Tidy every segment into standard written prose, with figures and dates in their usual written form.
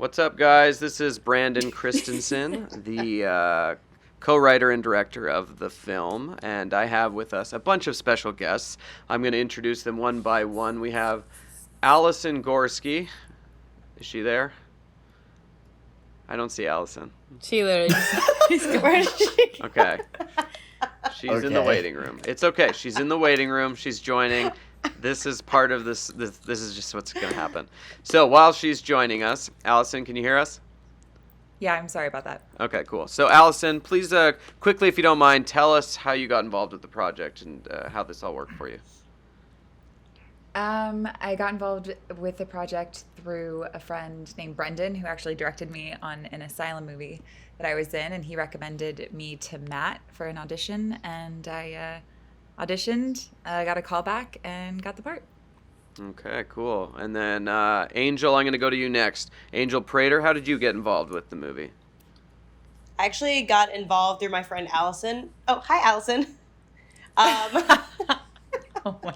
What's up, guys? This is Brandon Christensen, the co-writer and director of the film, and I have with us a bunch of special guests. I'm going to introduce them one by one. We have Alyson Gorske. Is she there? I don't see Alyson. She literally just... Where is she? Okay. She's in the waiting room. It's okay. She's in the waiting room. She's joining. This is part of this. This is just what's going to happen. So while she's joining us, Alyson, can you hear us? Yeah, I'm sorry about that. Okay, cool. So Alyson, please quickly, if you don't mind, tell us how you got involved with the project and how this all worked for you. I got involved with the project through a friend named Brendan, who actually directed me on an asylum movie that I was in, and he recommended me to Matt for an audition, and I auditioned, got a call back, and got the part. Okay, cool. And then Angel, I'm going to go to you next. Angel Prater, how did you get involved with the movie? I actually got involved through my friend Alyson. Oh, hi, Alyson. Oh my.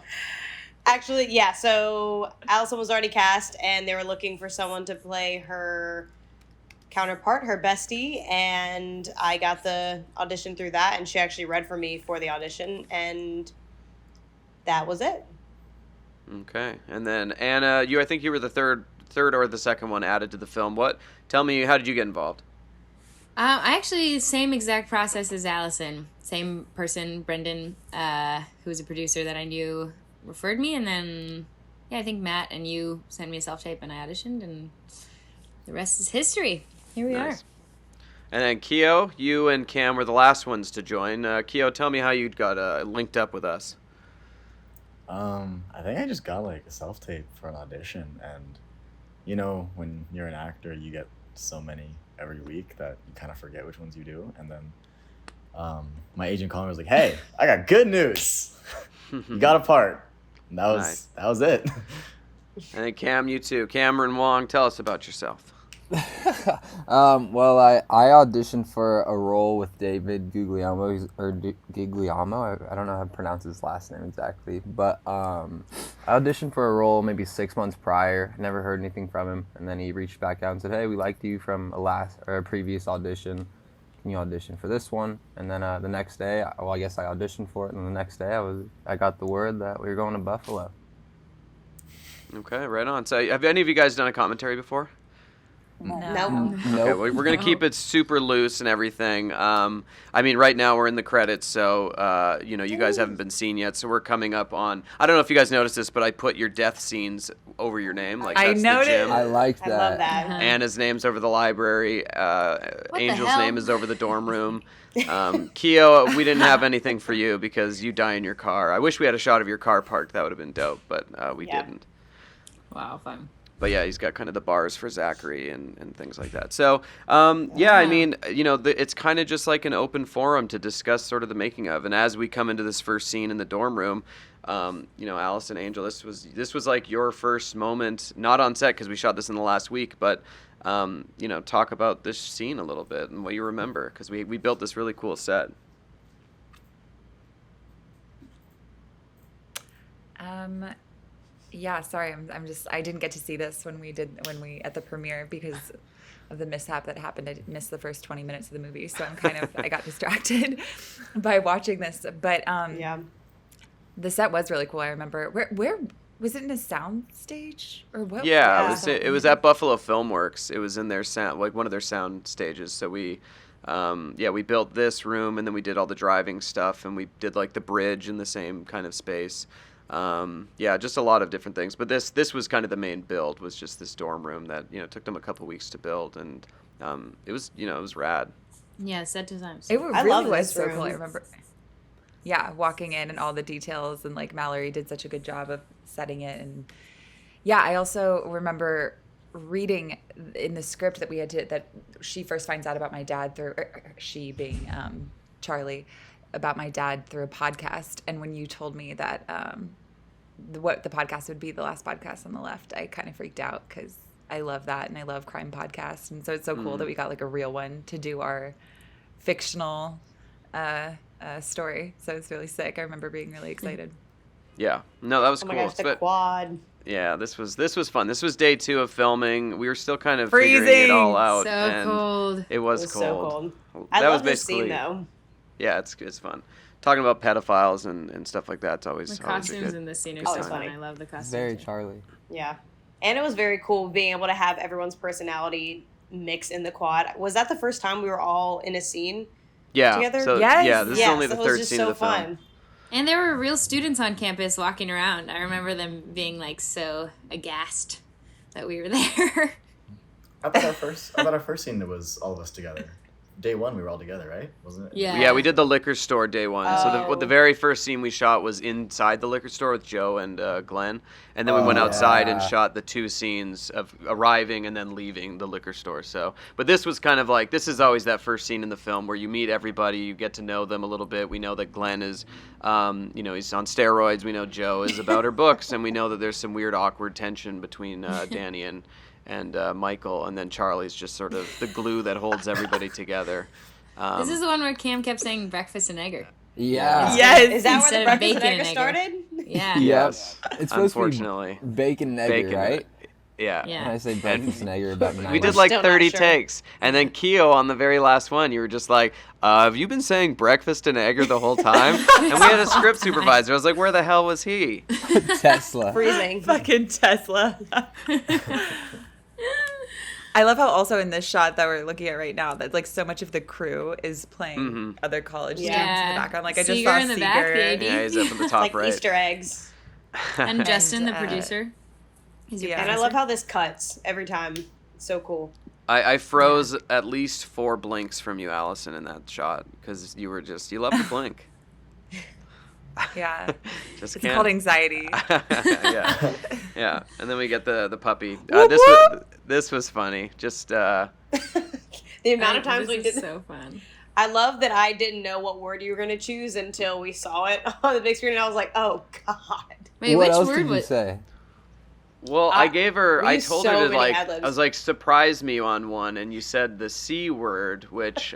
Actually, yeah, so Alyson was already cast, and they were looking for someone to play her counterpart, her bestie, and I got the audition through that, and she actually read for me for the audition, and that was it. Okay. And then Anna, I think you were the third or the second one added to the film. Tell me, how did you get involved? I actually, same exact process as Alyson. Same person, Brendan, who was a producer that I knew, referred me, and then I think Matt and you sent me a self-tape and I auditioned, and the rest is history. Here we are. And then Kio, you and Cam were the last ones to join. Kio, tell me how you got linked up with us. I think I just got like a self-tape for an audition, and you know, when you're an actor, you get so many every week that you kind of forget which ones you do, and then my agent called me and was like, "Hey, I got good news. You got a part." And that was it. And then Cam, you too. Cameron Wong, tell us about yourself. Well, I auditioned for a role with David Guglielmo, Guglielmo. I don't know how to pronounce his last name exactly, but I auditioned for a role maybe 6 months prior. Never heard anything from him, and then he reached back out and said, "Hey, we liked you from a previous audition. Can you audition for this one?" And then the next day, I guess I auditioned for it, and the next day I got the word that we were going to Buffalo. Okay, right on. So have any of you guys done a commentary before? No. Okay, well, we're going to keep it super loose and everything. I mean, right now we're in the credits, so, you guys haven't been seen yet, so we're coming up on... I don't know if you guys noticed this, but I put your death scenes over your name. Like, that's I noticed. The gym. I liked that. I love that. Anna's name's over the library. Angel's name is over the dorm room. Kio, we didn't have anything for you because you die in your car. I wish we had a shot of your car parked. That would have been dope, but we didn't. Wow, fun. But yeah, he's got kind of the bars for Zachary and things like that. So, I mean, it's kind of just like an open forum to discuss sort of the making of. And as we come into this first scene in the dorm room, Alyson, Angel, this was like your first moment, not on set because we shot this in the last week, but, talk about this scene a little bit and what you remember because we built this really cool set. Yeah, sorry, I didn't get to see this when we at the premiere because of the mishap that happened. I missed the first 20 minutes of the movie, so I got distracted by watching this. But the set was really cool. I remember where was it, in a sound stage or what? Yeah, it was at Buffalo Filmworks. It was in their sound, like one of their sound stages. So we built this room and then we did all the driving stuff and we did like the bridge in the same kind of space. Just a lot of different things. But this was kind of the main build, was just this dorm room that, took them a couple weeks to build. And it was rad. Yeah, set design. It really was so cool. I remember, walking in and all the details. And, like, Mallory did such a good job of setting it. And, I also remember reading in the script that she first finds out about my dad through, she being Charlie, about my dad through a podcast. And when you told me that what the podcast would be, the last podcast on the left, I kind of freaked out because I love that and I love crime podcasts. And so it's so cool that we got like a real one to do our fictional story. So it's really sick. I remember being really excited. Yeah. No, that was Oh cool. my gosh, the But quad. yeah, this was fun. This was day 2 of filming. We were still kind of figuring it Freezing. all out. So and cold. It It was was cold. so cold. I That was love this basically scene though. Yeah, it's fun. Talking about pedophiles and stuff like that's always The always a costumes good. in this scene are Always so fun. funny. I love the costumes. Very Charlie. Yeah. And it was very cool being able to have everyone's personality mix in the quad. Was that the first time we were all in a scene Yeah. together? So Yes. yeah, this is only so the it was third just scene so of the film. fun. And there were real students on campus walking around. I remember them being like so aghast that we were there. I thought our first scene was all of us together. Day 1 we were all together, right? Wasn't it? Yeah. Yeah, we did the liquor store day 1. So Oh. the very first scene we shot was inside the liquor store with Joe and Glenn, and then we Oh, went outside and yeah. shot the 2 scenes of arriving and then leaving the liquor store. So, but this was kind of like, this is always that first scene in the film where you meet everybody, you get to know them a little bit. We know that Glenn is, he's on steroids. We know Joe is about her books, and we know that there's some weird awkward tension between Danny and Michael, and then Charlie's just sort of the glue that holds everybody together. This is the one where Cam kept saying breakfast and egger. Yeah. Yes. Is that where Instead the of breakfast and bacon egg and started? Yeah. Yes. It's supposed Unfortunately. to be bacon and egg, Bacon, right? Yeah. Yeah. When I say breakfast and egg, about 9. We did I'm like still not 30 sure. takes, and then Kio on the very last one, you were just like, "Have you been saying breakfast and egger the whole time?" And we had a script supervisor. I was like, "Where the hell was he?" Tesla. Freezing. Fucking Tesla. I love how also in this shot that we're looking at right now that like so much of the crew is playing Mhm. other college Yeah. students in the background. Like I just Seeger saw in the back, the Seeger. AD. Yeah, he's up in the top Like right. Easter eggs. And Justin, the uh, producer. He's your yeah. And I producer. love how this cuts every time. It's so cool. I froze at least 4 blinks from you, Alyson, in that shot because you love to blink. Yeah. Just It's can't. called anxiety. Yeah, yeah. And then we get the puppy. Whoop, This was funny. Just The amount of times we This did is so fun. I love that I didn't know what word you were going to choose until we saw it on the big screen, and I was like, oh, God. Wait, what which else word did you was say? well, I gave her. we I used told so her to many like. ad-libs. I was like, surprise me on one, and you said the C word, which,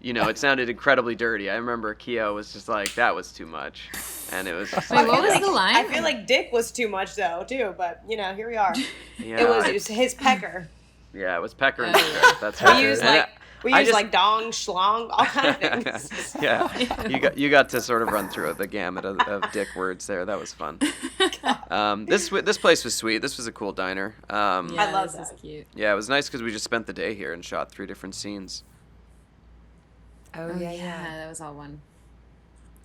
it sounded incredibly dirty. I remember Kio was just like, that was too much, and it was. Just Wait, like, what was Like, the line? I feel like dick was too much, though, too, but, here we are. Yeah, It was his pecker. Yeah, it was pecker and Oh, Pecker. That's We right. used, And like, dong, schlong, all kind of things. yeah, you got to sort of run through the gamut of dick words there. That was fun. This place was sweet. This was a cool diner. Yeah, I love this is that. cute. Yeah, it was nice because we just spent the day here and shot 3 different scenes. Oh, Oh, yeah, yeah, yeah. that was all one.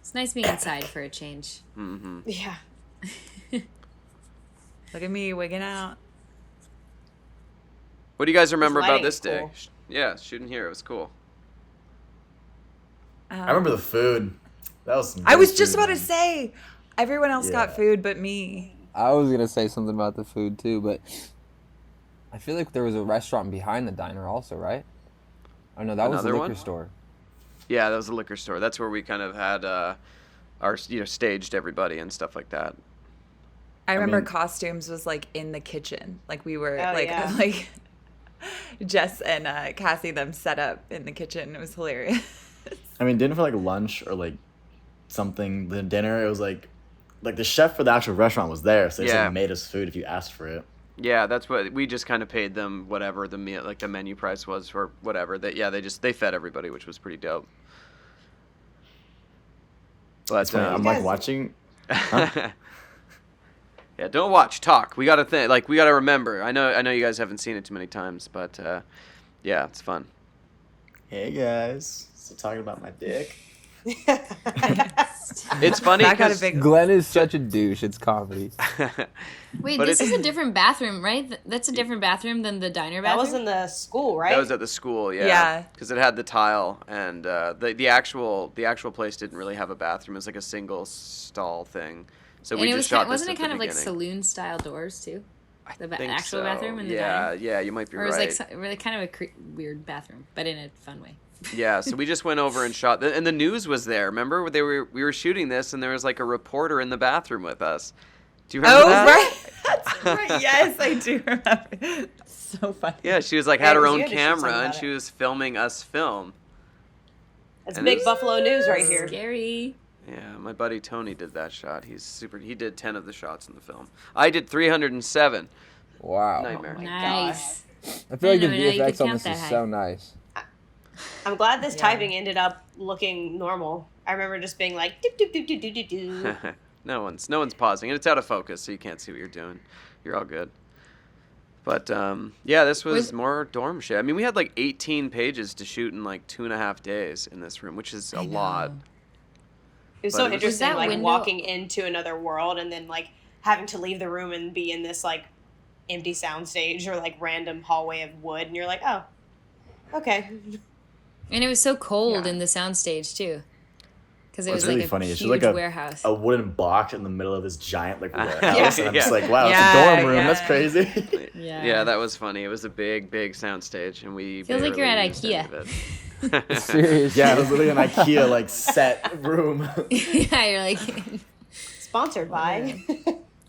It's nice being inside for a change. Hmm. Yeah. Look at me wigging out. What do you guys remember about lighting this is day? cool. Yeah, shooting here. It was cool. I remember the food. That was some I was good just food, about to man. say, everyone else got Yeah. food but me. I was gonna say something about the food too, but I feel like there was a restaurant behind the diner also, right? Oh no, that was the Another liquor one? store. Yeah, that was a liquor store. That's where we kind of had our staged everybody and stuff like that. I remember mean- costumes was like in the kitchen. Like we were Oh, like yeah. like Jess and Cassie them set up in the kitchen. It was hilarious. I mean, dinner for like lunch or like something. The dinner, it was like the chef for the actual restaurant was there, so they just Yeah. like, made us food if you asked for it. Yeah, that's what we just kind of paid them whatever the meal, like the menu price was for whatever. They fed everybody, which was pretty dope. But It's funny. I'm like watching. yeah, don't watch, talk. We gotta think. Like we gotta remember. I know you guys haven't seen it too many times, but yeah, it's fun. Hey guys, so talking about my dick. It's funny That got a because big. Glenn is such a douche. It's comedy. Wait, But this it- is a different bathroom, right? That's a different bathroom than the diner That bathroom? was in the school, right? that was at the school, yeah. Yeah. Because it had the tile, and the actual place didn't really have a bathroom. It was like a single stall thing. So and we it just was shot wasn't this it at kind the of like beginning. saloon-style doors, too? The Think actual so. bathroom in the yeah, diner? yeah, you might be Or it was right. like really kind of a weird bathroom, but in a fun way. Yeah, so we just went over and shot, and the news was there. Remember, we were shooting this, and there was like a reporter in the bathroom with us. Do you remember Oh that? right, that's right. Yes, I do remember. So funny. Yeah, she was like Yeah, had her 'cause own you had to shoot camera, something and about she it. was filming us film. That's And big it- Buffalo news right here. Scary. Yeah, my buddy Tony did that shot. He did 10 of the shots in the film. I did 307. Wow. Nightmare. my Nice. I feel like the I didn't know you could VFX on count this that is high. so nice. I'm glad this Yeah. typing ended up looking normal. I remember just being like, doop, doop, doop, doop, doop, doop, doop. No one's pausing, and it's out of focus, so you can't see what you're doing. You're all good. But yeah, this was more dorm shit. I mean, we had like 18 pages to shoot in like 2.5 days in this room, which is a lot. It was But so it was- interesting, that like window- walking into another world and then like having to leave the room and be in this like empty soundstage or like random hallway of wood, and you're like, oh, okay. And it was so cold Yeah. in the soundstage too, because it What's was really like a funny is huge she's like a warehouse. a wooden box in the middle of this giant like warehouse, Yeah. and I'm just Yeah. like, wow, Yeah, it's a dorm room. yeah. That's crazy. Yeah, that was funny. It was a big soundstage, and we Feels like you're barely at used any IKEA. of it. Seriously. Yeah, it was literally an IKEA like set room. Yeah, you're like, Sponsored by.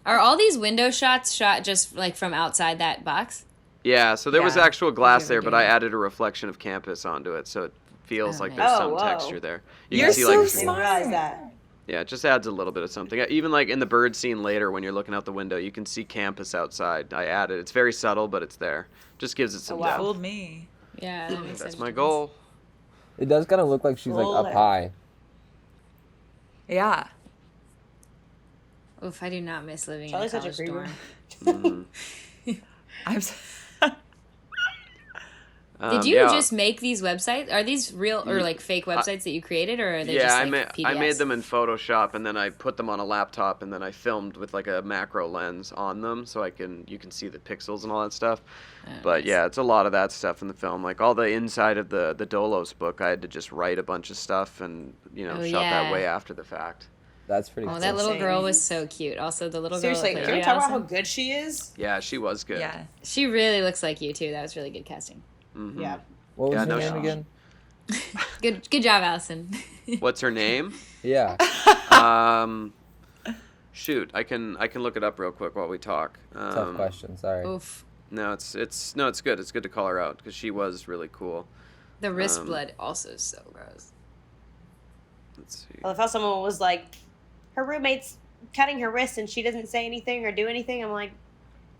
are all these window shots shot just like from outside that box? Yeah, so there was Yeah, actual glass we there, were but I doing- added a reflection of campus onto it, so it feels Oh, like nice. there's Oh, some whoa. texture there. You You're can see so like I didn't smart. realize that. yeah, it just adds a little bit of something. Even like in the bird scene later when you're looking out the window, you can see campus outside. I added. It's very subtle, but it's there. Just gives it some wow. depth. Fooled me. Yeah, that makes That's sense. my goal. It does kind of look like she's like up Roller. high. Yeah. Oof, I do not miss living Charlie's in a such a college creeper. dorm. I'm. s- Did you Yeah. just make these websites? Are these real or like fake websites that you created, or are they Yeah, just I like made PDFs? I made them in Photoshop, and then I put them on a laptop, and then I filmed with like a macro lens on them, so you can see the pixels and all that stuff. Oh, But nice. yeah, it's a lot of that stuff in the film. Like all the inside of the Dolos book, I had to just write a bunch of stuff and Oh, shot that yeah. way after the fact. That's pretty Oh, cool. that little insane. girl was so cute. Also, the little Seriously, girl that can we played talk about how Alyson, good she is? Yeah, she was good. Yeah. she really looks like you too. That was really good casting. Mhm. Yeah. What was Yeah, her no name shot. again? Good job, Allison. What's her name? Yeah. Shoot, I can look it up real quick while we talk. Tough question. Sorry. Oof. No, it's good. It's good to call her out because she was really cool. The wrist Um, blood also so gross. Let's see. I love how someone was like, her roommate's cutting her wrist and she doesn't say anything or do anything. I'm like,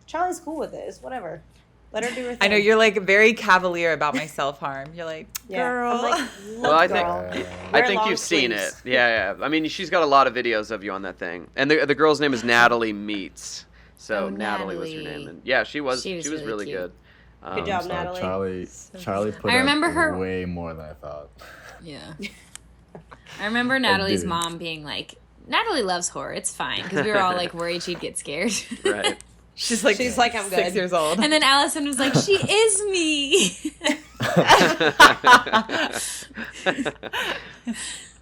Charlie's cool with this. Whatever. Let her do her thing. I know you're like very cavalier about my self harm. You're like, Yeah. girl. I'm like, Well, I look, think- girl. I Wear think long you've seen it. sleeves. Yeah. I mean, she's got a lot of videos of you on that thing. And the girl's name is Natalie Meets. So Oh, Natalie was her Natalie. name. And yeah, she was She was really really cute. good. Good job, So Natalie. Charlie put I remember up her- way more than I thought. Yeah. I remember Natalie's didn't. mom being like, Natalie loves horror. It's fine. Because we were all like worried she'd get scared. Right. She's like, I'm 6 good. years old. And then Allison was like, she is me.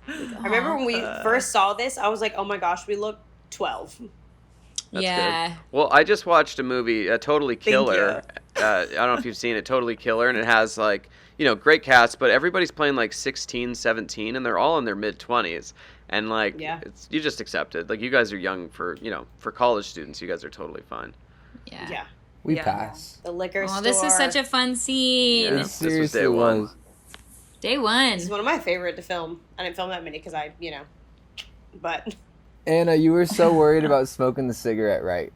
I remember when we first saw this, I was like, oh my gosh, we look 12. That's yeah. good. Well, I just watched a movie, Totally Killer. you. I don't know if you've seen it, Totally Killer, and it has like, great cast, but everybody's playing like 16, 17, and they're all in their mid-20s. And like, Yeah. you just accept it. Like, you guys are young for college students. You guys are totally fine. Yeah. Yeah. We Yeah. pass. The liquor store. Oh, this was such a fun scene. Yeah. It This was seriously day one. was. Day one. This is one of my favorite to film. I didn't film that many because but Anna, you were so worried about smoking the cigarette, right?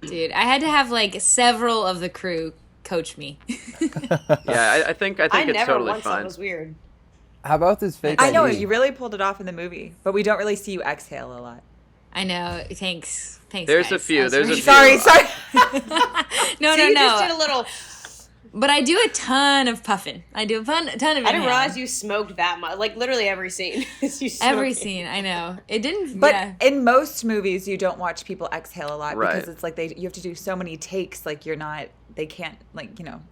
Dude, I had to have like several of the crew coach me. Yeah, I think I it's never totally once thought fine. it was weird. How about this fake I know ID? you really pulled it off in the movie, but we don't really see you exhale a lot. I know. Thanks. There's guys. a few, I was there's a worried. few. Sorry. No, See, no, you just did no. a little. But I do a ton of puffing. I do a ton of I didn't inhaling. realize you smoked that much. Like literally every scene. You Every smoked it. scene. I know. It didn't. But yeah. in most movies, you don't watch people exhale a lot Right. because it's like you have to do so many takes. Like they can't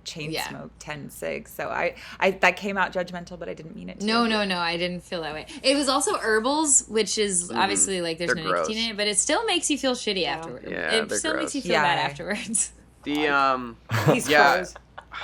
chain Yeah. smoke 10 cigs. So I that came out judgmental, but I didn't mean it to. No, I didn't feel that way. It was also herbals, which is obviously like there's They're no nicotine gross. in it, but it still makes you feel shitty afterwards. Yeah, it they're still makes gross. you feel Yeah. bad afterwards. The These yeah, crows.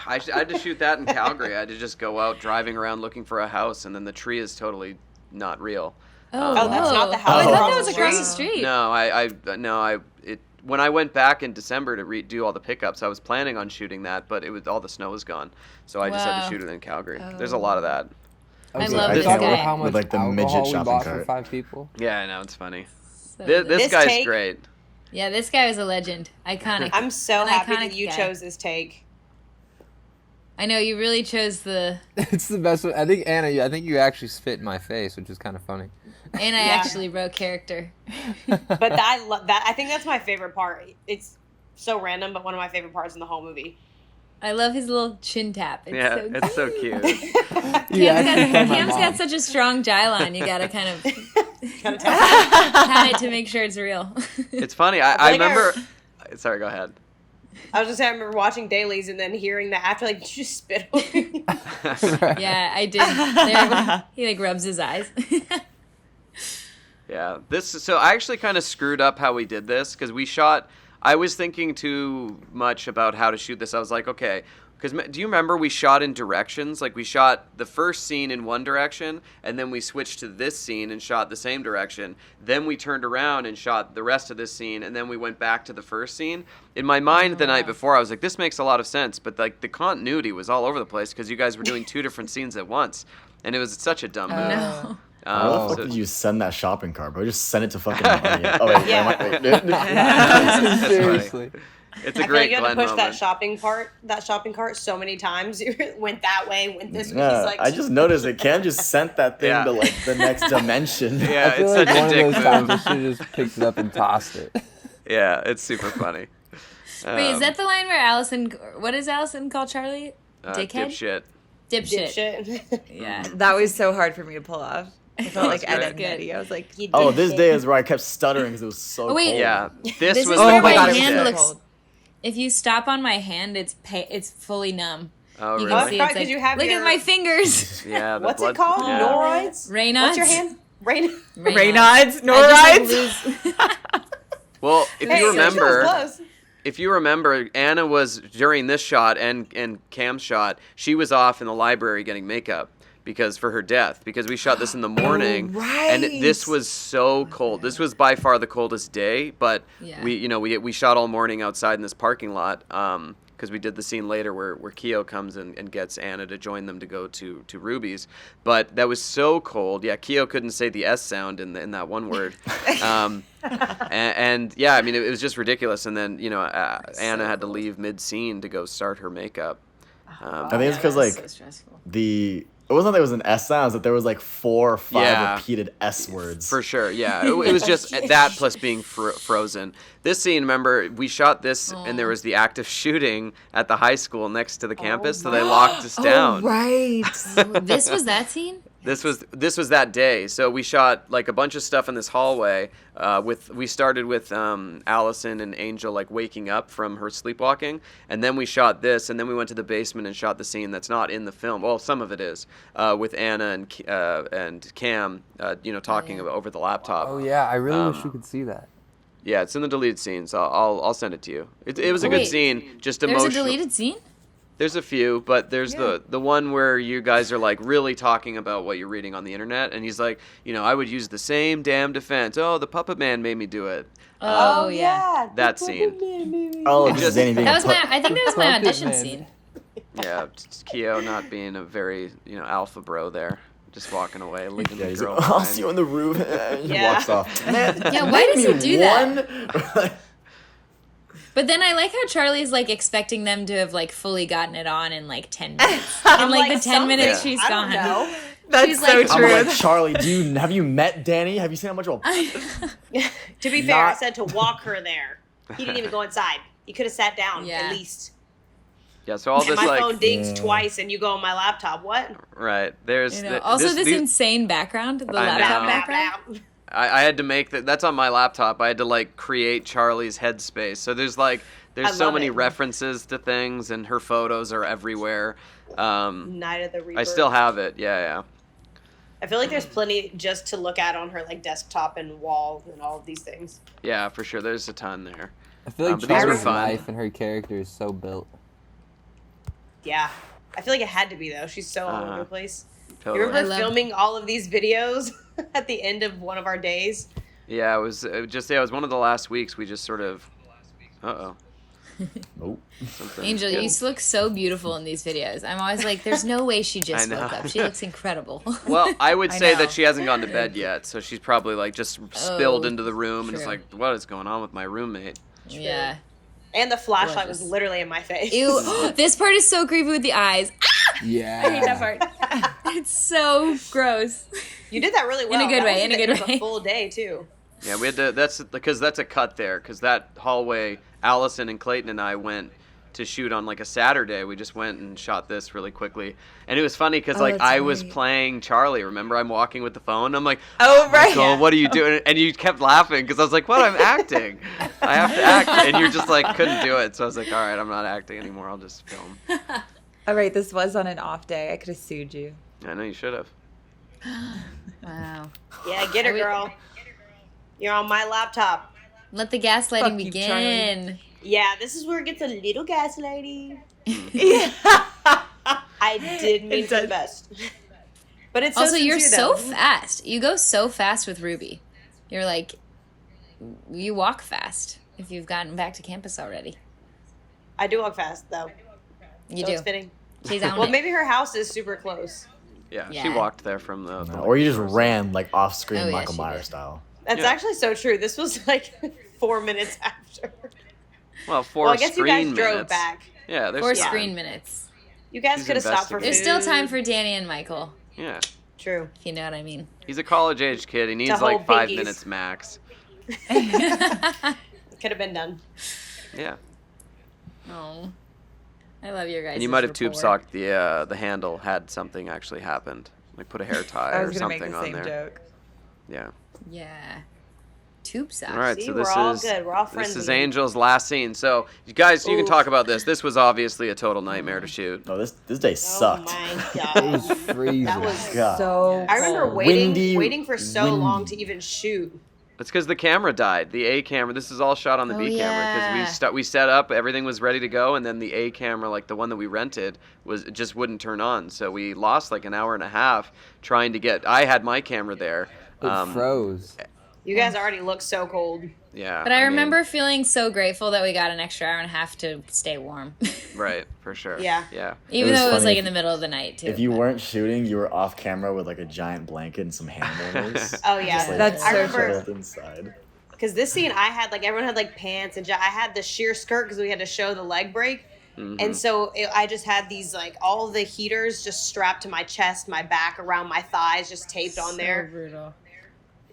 I had to shoot that in Calgary. I had to just go out driving around looking for a house, and then the tree is totally not real. Oh, that's not the Oh, house I thought across that was the across street. the street. No, when I went back in December to redo all the pickups, I was planning on shooting that, but all the snow was gone, so I just had to Wow. shoot it in Calgary. There's a lot of that. I So love I this can't guy. work How much with like the alcohol midget we shopping bought for cart. 5 people? Yeah, I know, it's funny. So This good. guy's take- great. Yeah, this guy was a legend. Iconic. I'm so An happy iconic that you guy. chose this take. I know you really chose the. It's the best one. I think Anna, I think you actually spit in my face, which is kind of funny. And I Yeah. actually wrote character. But that I think that's my favorite part. It's so random, but one of my favorite parts in the whole movie. I love his little chin tap. It's Yeah, so it's so cute. You actually play my Cam's mom. got such a strong jawline. You gotta kind of Gotta tell pat it to make sure it's real. It's funny. I feel like remember. Sorry, go ahead. I was just saying, I remember watching dailies and then hearing that after, like, did you just spit on me? Right. Yeah, I did. There, he like rubs his eyes. Yeah, so I actually kind of screwed up how we did this because we shot. I was thinking too much about how to shoot this. I was like, okay, because do you remember we shot in directions? Like we shot the first scene in one direction, and then we switched to this scene and shot the same direction. Then we turned around and shot the rest of this scene, and then we went back to the first scene. In my mind, the night before, I was like, this makes a lot of sense, but like the continuity was all over the place because you guys were doing 2 different scenes at once, and it was such a dumb move. No. How the fuck So- did you send that shopping cart, bro? Just send it to fucking. Oh wait, Yeah. wait. Seriously. It's I a feel great like you had Glenn to push moment. that shopping cart so many times. You went that way, went this way. Yeah, He's like, I just noticed it. Cam just sent that thing Yeah. to like the next dimension. Yeah, I feel it's like such one a of dick those move. times I should have just picked it up and tossed it. Yeah, it's super funny. Wait, is that the line where Allison? What does Allison call Charlie? Dickhead? Dipshit. Dipshit. dipshit. Yeah. That was so hard for me to pull off. I felt like That's Ed great. and Eddie. I was like, You Oh, did this it. day is where I kept stuttering because it was so Oh, wait. cold. Yeah, This this is was. where oh my my god, it was hand so looks- cold. If you stop on my hand, it's fully numb. Oh, You really? can see Probably it's 'cause like, you have look your- at my fingers. Yeah. The What's blood, it called? Yeah. Noroids? Raynaud's. What's your hand? Rain. Raynaud's, no I rides. just, like, lose. Well, if Hey, you so she was remember, close. Anna was during this shot and Cam's shot. She was off in the library getting makeup because for her death. Because we shot this in the morning, and this was so cold. This was by far the coldest day. But Yeah. we shot all morning outside in this parking lot. Because we did the scene later where Kio comes and gets Anna to join them to go to Ruby's. But that was so cold. Yeah, Kio couldn't say the S sound in that one word. And yeah, I mean, it was just ridiculous. And then, Anna had to leave mid-scene to go start her makeup. I think it's because like so stressful. it wasn't that there was an S sound, it was that there was like 4 or 5 Yeah. repeated S words. For sure, yeah. It was just that plus being frozen. This scene, remember, we shot this and there was the active shooting at the high school next to the campus, so they locked us down. Oh, right. This was that scene? This was that day. So we shot like a bunch of stuff in this hallway. We started with Alyson and Angel like waking up from her sleepwalking, and then we shot this, and then we went to the basement and shot the scene that's not in the film. Well, some of it is with Anna and Cam, talking about over the laptop. Oh yeah, I really wish we could see that. Yeah, it's in the deleted scenes. I'll send it to you. It was a Wait, good scene. Just There's emotional. a deleted scene? There's a few, but there's the one where you guys are like really talking about what you're reading on the internet, and he's like, I would use the same damn defense. Oh, the Puppetman made me do it. Oh, yeah. That scene. Oh, Just- just anything. That was I think that was my Puppet audition Man. scene. Yeah, just Kio not being a very alpha bro there, just walking away, leaving Yeah, the he's girl like, I'll behind. see you on the roof. He Yeah. walks off. Man, Yeah, why does he do that? that? But then I like how Charlie's like expecting them to have like fully gotten it on in like 10 minutes. I'm In like the 10 minutes something. she's I gone. don't know. That's She's so like, I'm true. like, Charlie, have you met Danny? Have you seen how much of a To be fair, I Not- said to walk her there. He didn't even go inside. He could have sat down Yeah. at least. Yeah, so all And this my like phone dings Yeah. twice, and you go on my laptop. What? right there's Also, this these- insane background, the I laptop know. background. I had to make that's on my laptop. I had to like create Charlie's headspace. So there's I so love many it. references to things, and her photos are everywhere. Night of the Reaper. I still have it. Yeah. I feel like there's plenty just to look at on her like desktop and wall and all of these things. Yeah, for sure. There's a ton there. I feel like but these were Charlie's fun. life and her character is so built. Yeah, I feel like it had to be though. She's so all over the place. Totally. You remember I love- filming all of these videos at the end of one of our days? Yeah, it was one of the last weeks. We just sort of, Nope. Angel, you look so beautiful in these videos. I'm always like, there's no way she just I know. woke up. She looks incredible. Well, I would I say know. that she hasn't gone to bed yet, so she's probably like just spilled Oh, into the room and is true. like, what is going on with my roommate? Yeah. And the flashlight was Gorgeous. literally in my face. Ew. This part is so creepy with the eyes. Yeah. I hate that part. It's so gross. You did that really well. In a good That way, was in a the good end of way. a full day too. Yeah, we had to. That's because that's a cut there. Because that hallway, Allison and Clayton and I went to shoot on like a Saturday. We just went and shot this really quickly, and it was funny because Oh, like that's I was right. playing Charlie. Remember, I'm walking with the phone. I'm like, Oh, right. Michael, what are you doing? And you kept laughing because I was like, what? I'm acting. I have to act, and you're just like couldn't do it. So I was like, all right, I'm not acting anymore. I'll just film. All right, this was on an off day. I could have sued you. I know you should have. Wow. Yeah, get her, girl. You're on my laptop. Let the gaslighting Fuck you, begin. Yeah, this is where it gets a little gaslighty. Yeah. I did mean It for the does. best. But it's so Also, you're sincere, so though. fast. You go so fast with Ruby. You're like, you walk fast if you've gotten back to campus already. I do walk fast, though. You So do. it's fitting. She's on Well, it. maybe her house is super close. Yeah, she Yeah. walked there from the. Or you just ran like off screen Oh, yeah, Michael she Myers did. style. That's Yeah. actually so true. This was like 4 minutes after. Well, 4 Well, I guess you guys screen drove minutes. back. Yeah, there's 4 time. screen minutes. You guys She's could have stopped for food. There's still time for Danny and Michael, Yeah, True. if you know what I mean. he's a college-age kid. He needs hold like 5 pinkies. minutes max. Could have been done. Yeah, Oh, I love your guys. and you might have tube socked the handle had something actually happened. Like put a hair tie I or was going to make something the on same there. joke. Yeah. Yeah. Tube socks. All right, See, so we're this all is good. We're all friends this is again. Angel's last scene. So you guys, you can Oof. talk about this. This was obviously a total nightmare to shoot. No, this day Oh sucked. my It was god. freezing. That was God. So I remember cold. waiting for so windy. long to even shoot. It's because the camera died. The A camera. This is all shot on the Oh, B camera yeah. because we set up, everything was ready to go, and then the A camera, like the one that we rented, it just wouldn't turn on. So we lost like an hour and a half trying to get. I had my camera there. It froze. You guys already look so cold. Yeah. But I mean, remember feeling so grateful that we got an extra hour and a half to stay warm. Right, for sure. Yeah. Yeah. Even was though it was funny like in the middle of the night, too. If you but- weren't shooting, you were off camera with like a giant blanket and some hand warmers. Oh yeah, Just, like, That's I so remember cuddled inside. because this scene I had like everyone had like pants and I had the sheer skirt because we had to show the leg break, Mhm. and so I just had these like all the heaters just strapped to my chest, my back, around my thighs, just taped on there. brutal.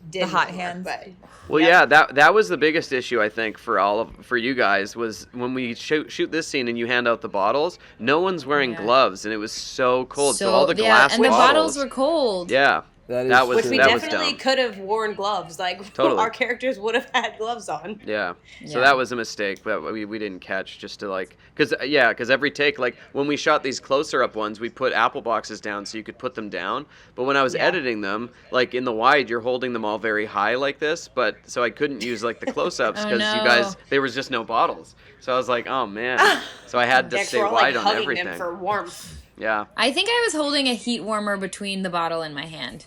Didn't hot work, hands. but Well, Yep. yeah, that was the biggest issue I think for you guys was when we shoot this scene and you hand out the bottles. No one's wearing Yeah. gloves, and it was so cold. So, all the glass yeah, and the bottles. bottles were cold. Yeah, That is That was- which true. we that was definitely dumb. could have worn gloves. Like Totally. our characters would have had gloves on. yeah. So Yeah. that was a mistake that we didn't catch just to like because every take like when we shot these closer up ones we put apple boxes down so you could put them down. But when I was Yeah. editing them like in the wide you're holding them all very high like this, but so I couldn't use like the close ups Oh, because no. you guys there was just no bottles. So I was like, oh man. So I had to Yeah, 'cause stay we're all like wide on hugging everything. them for warmth. Yeah. I think I was holding a heat warmer between the bottle and my hand.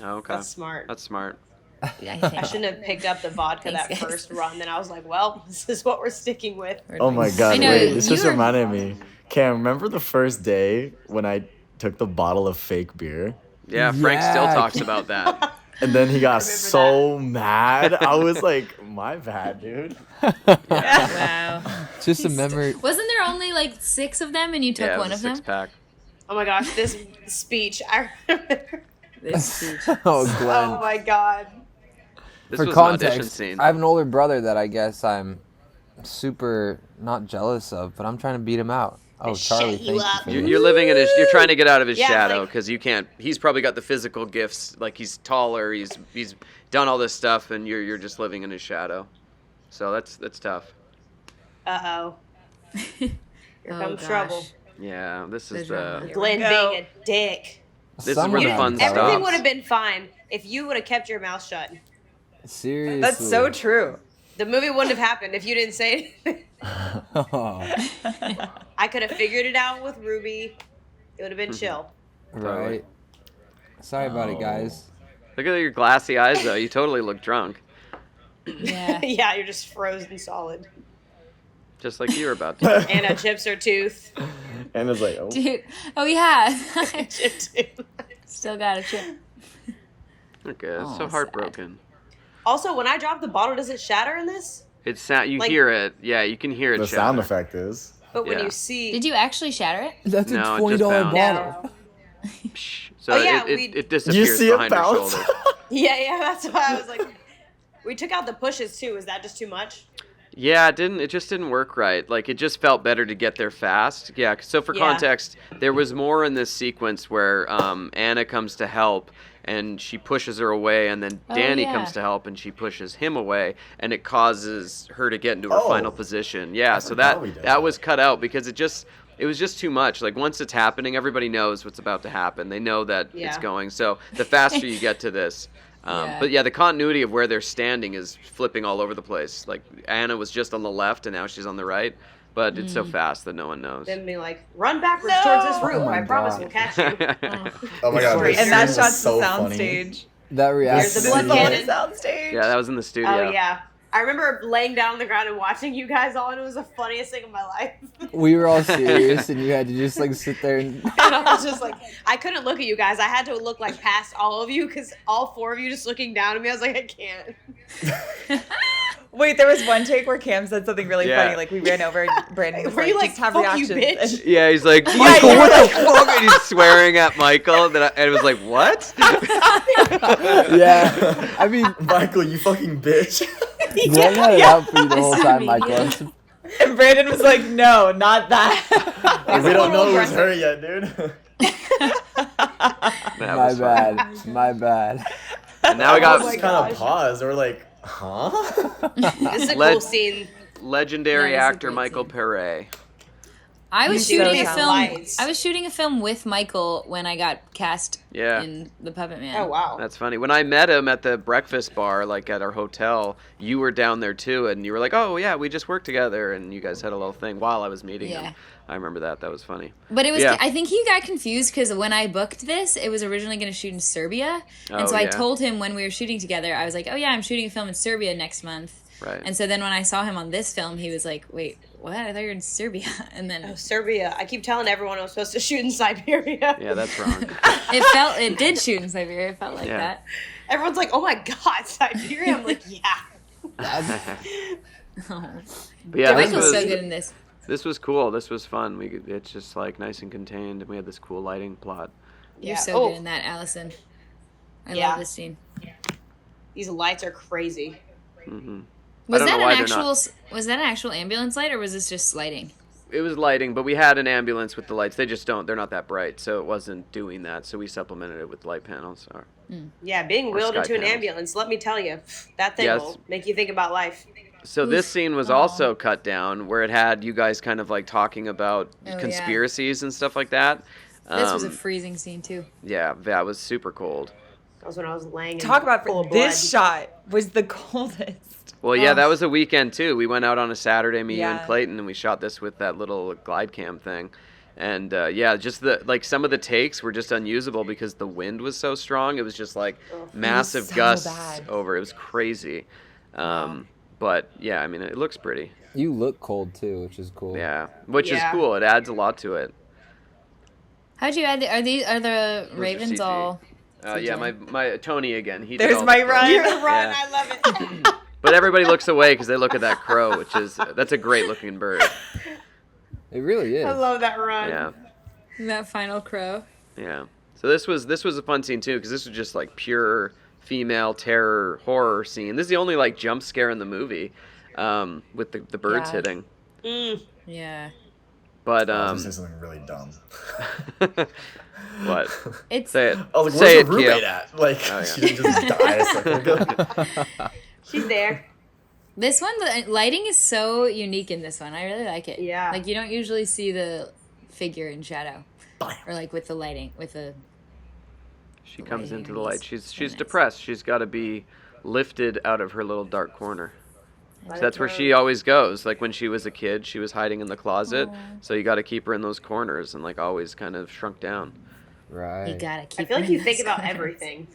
Oh, okay. That's smart. That's smart. I I think. shouldn't have picked up the vodka Thanks, that guys. first run. Then I was like, well, this is what we're sticking with. Oh my god, I know, wait, this you just were- reminded me. Cam, remember the first day when I took the bottle of fake beer? Yeah, Frank still Yeah. talks about that. And then he got remember so mad. I was like, my bad, dude. Wow. Just a memory. Wasn't there only like 6 of them and you took Yeah, it one was of a them? 6-pack. Oh my gosh, this speech. I remember. This speech. Oh, Oh Glenn. my god. This For was an audition context, scene. I have an older brother that I guess I'm super not jealous of, but I'm trying to beat him out. Oh, shut Charlie, you thank you up. for You're, this. you're living in his. You're trying to get out of his Yeah, shadow like- because you can't. He's probably got the physical gifts. Like he's taller. He's done all this stuff, and you're just living in his shadow. So that's tough. Uh-oh. Here Oh, comes gosh. trouble. Yeah, this The is drama. the. Here Glenn we go. being a dick. This is where the Someone fun had to tell Everything stops. would have been fine if you would have kept your mouth shut. Seriously. That's so true. The movie wouldn't have happened if you didn't say it. I could have figured it out with Ruby. It would have been chill. Right. Sorry about it, guys. Look at your glassy eyes, though. You totally look drunk. Yeah. Yeah, you're just frozen solid. just like you were about to. Anna chips her tooth. Anna's like, oh. Dude. Oh, yeah. Chip tooth. Still got a chip. Okay, it's Oh, so heartbroken. Also, when I drop the bottle, does it shatter in this? It's sound. You Like- hear it. Yeah, you can hear it. The shatter. sound effect is. But when Yeah. you see... Did you actually shatter it? That's No, a it just $20 bounced. bottle. Psh. So Oh, yeah, it disappears You see it behind her bounce? shoulder. Yeah, that's why I was like... We took out the pushes, too. Is that just too much? Yeah, it just didn't work right. Like, it just felt better to get there fast. Yeah, so for Yeah. context, there was more in this sequence where Anna comes to help, and she pushes her away, and then Oh, Danny yeah. comes to help, and she pushes him away, and it causes her to get into her Oh. final position. Yeah, I so forgot that we did that was cut out because it was just too much. Like, once it's happening, everybody knows what's about to happen. They know that it's Yeah. going. So the faster you get to this. Yeah. But yeah, the continuity of where they're standing is flipping all over the place. Like, Anna was just on the left, and now she's on the right. But it's so fast that no one knows. Then be like, run backwards towards this room. Oh my I promise God. we'll catch you. Oh my god, Sorry. this And that scene was shot's so the funny. soundstage. That Here's reaction. the blood This is cannon. the soundstage. Yeah, that was in the studio. Oh, yeah. I remember laying down on the ground and watching you guys all, and it was the funniest thing of my life. We were all serious, and you had to just like sit there and. And I was just like, I couldn't look at you guys. I had to look like past all of you because all four of you just looking down at me. I was like, I can't. Wait, there was one take where Cam said something really Yeah. funny. Like, we ran over and Brandon was Were like, you like, just have "Fuck you, reactions." bitch? Yeah, he's like, Michael, you were what the fuck? And he's swearing at Michael. And I was like, what? Yeah, I mean, Michael, you fucking bitch. Glenn had it out for you the whole Listen to time, me, Michael. yeah. I'm su- And Brandon was like, no, not that. We don't know it was aggressive. her yet, dude. That My was fun. bad. My bad. And now we That got was kind of paused. We're like, huh? This is a Led- cool scene. legendary That is a actor great Michael scene. Perret. I was You shooting a so film. lights. I was shooting a film with Michael when I got cast Yeah. in the Puppetman. Oh, wow. That's funny. When I met him at the breakfast bar, like at our hotel, you were down there too, and you were like, "Oh yeah, we just worked together," and you guys had a little thing while I was meeting Yeah. him. I remember that. That was funny. But it was. Yeah. I think he got confused because when I booked this, it was originally going to shoot in Serbia, and Oh, so I yeah. told him when we were shooting together, I was like, "Oh yeah, I'm shooting a film in Serbia next month." Right. And so then when I saw him on this film, he was like, "Wait, what? I thought you were in Serbia." And then Oh, Serbia. I keep telling everyone I was supposed to shoot in Siberia. Yeah, that's wrong. it did shoot in Siberia. It felt like Yeah. that. Everyone's like, oh my God, Siberia. I'm like, yeah. Oh. But yeah, this Michael's was so good in this. this was cool. This was fun. It's just like nice and contained, and we had this cool lighting plot. You're Yeah. so Oh. good in that, Alyson. I Yeah. love this scene. These lights are crazy. Hmm Was don't that know why an they're actual? not. Was that an actual ambulance light, or was this just lighting? It was lighting, but we had an ambulance with the lights. They're not that bright, so it wasn't doing that. So we supplemented it with light panels. Yeah, being Or wheeled sky into an panels. ambulance, let me tell you, that thing Yes. will make you think about life. So this scene was also cut down, where it had you guys kind of like talking about Oh, yeah. conspiracies and stuff like that. This was a Um, freezing scene too. yeah, that was super cold. That was when I was laying in Talk about full of this blood. shot was the coldest. Well, yeah, Oh. that was a weekend too. We went out on a Saturday, me, you, and Yeah. Clayton, and we shot this with that little glide cam thing. And yeah, just some of the takes were just unusable because the wind was so strong. It was just like massive so gusts bad. over. It was crazy. But yeah, I mean, it looks pretty. You look cold too, which is cool. Yeah, which Yeah. is cool. It adds a lot to it. How'd you add? Are the are ravens CG. all? Yeah, my Tony again. He did There's all my the run. You're crows. right, Yeah. I love it. But everybody looks away because they look at that crow, that's a great looking bird. It really is. I love that run. Yeah, That final crow. yeah. So this was a fun scene too because this was just like pure female terror horror scene. This is the only like jump scare in the movie, with the birds Yeah. hitting. Mm. Yeah. But I was gonna say something really dumb. what? It's Say it. I was like, Say where's it, the roommate Kio. at? Like, Oh, yeah. she didn't just die a second ago. She's there. this one. The lighting is so unique in this one. I really like it. Yeah. Like you don't usually see the figure in shadow, or like with the lighting with the. She comes lighting into the is light. She's so nice. depressed. She's got to be lifted out of her little dark corner. Let So it that's where go. she always goes. Like when she was a kid, she was hiding in the closet. So you got to keep her in those corners and like always kind of shrunk down. Right. You gotta keep. I feel like them you in think those about corners. everything.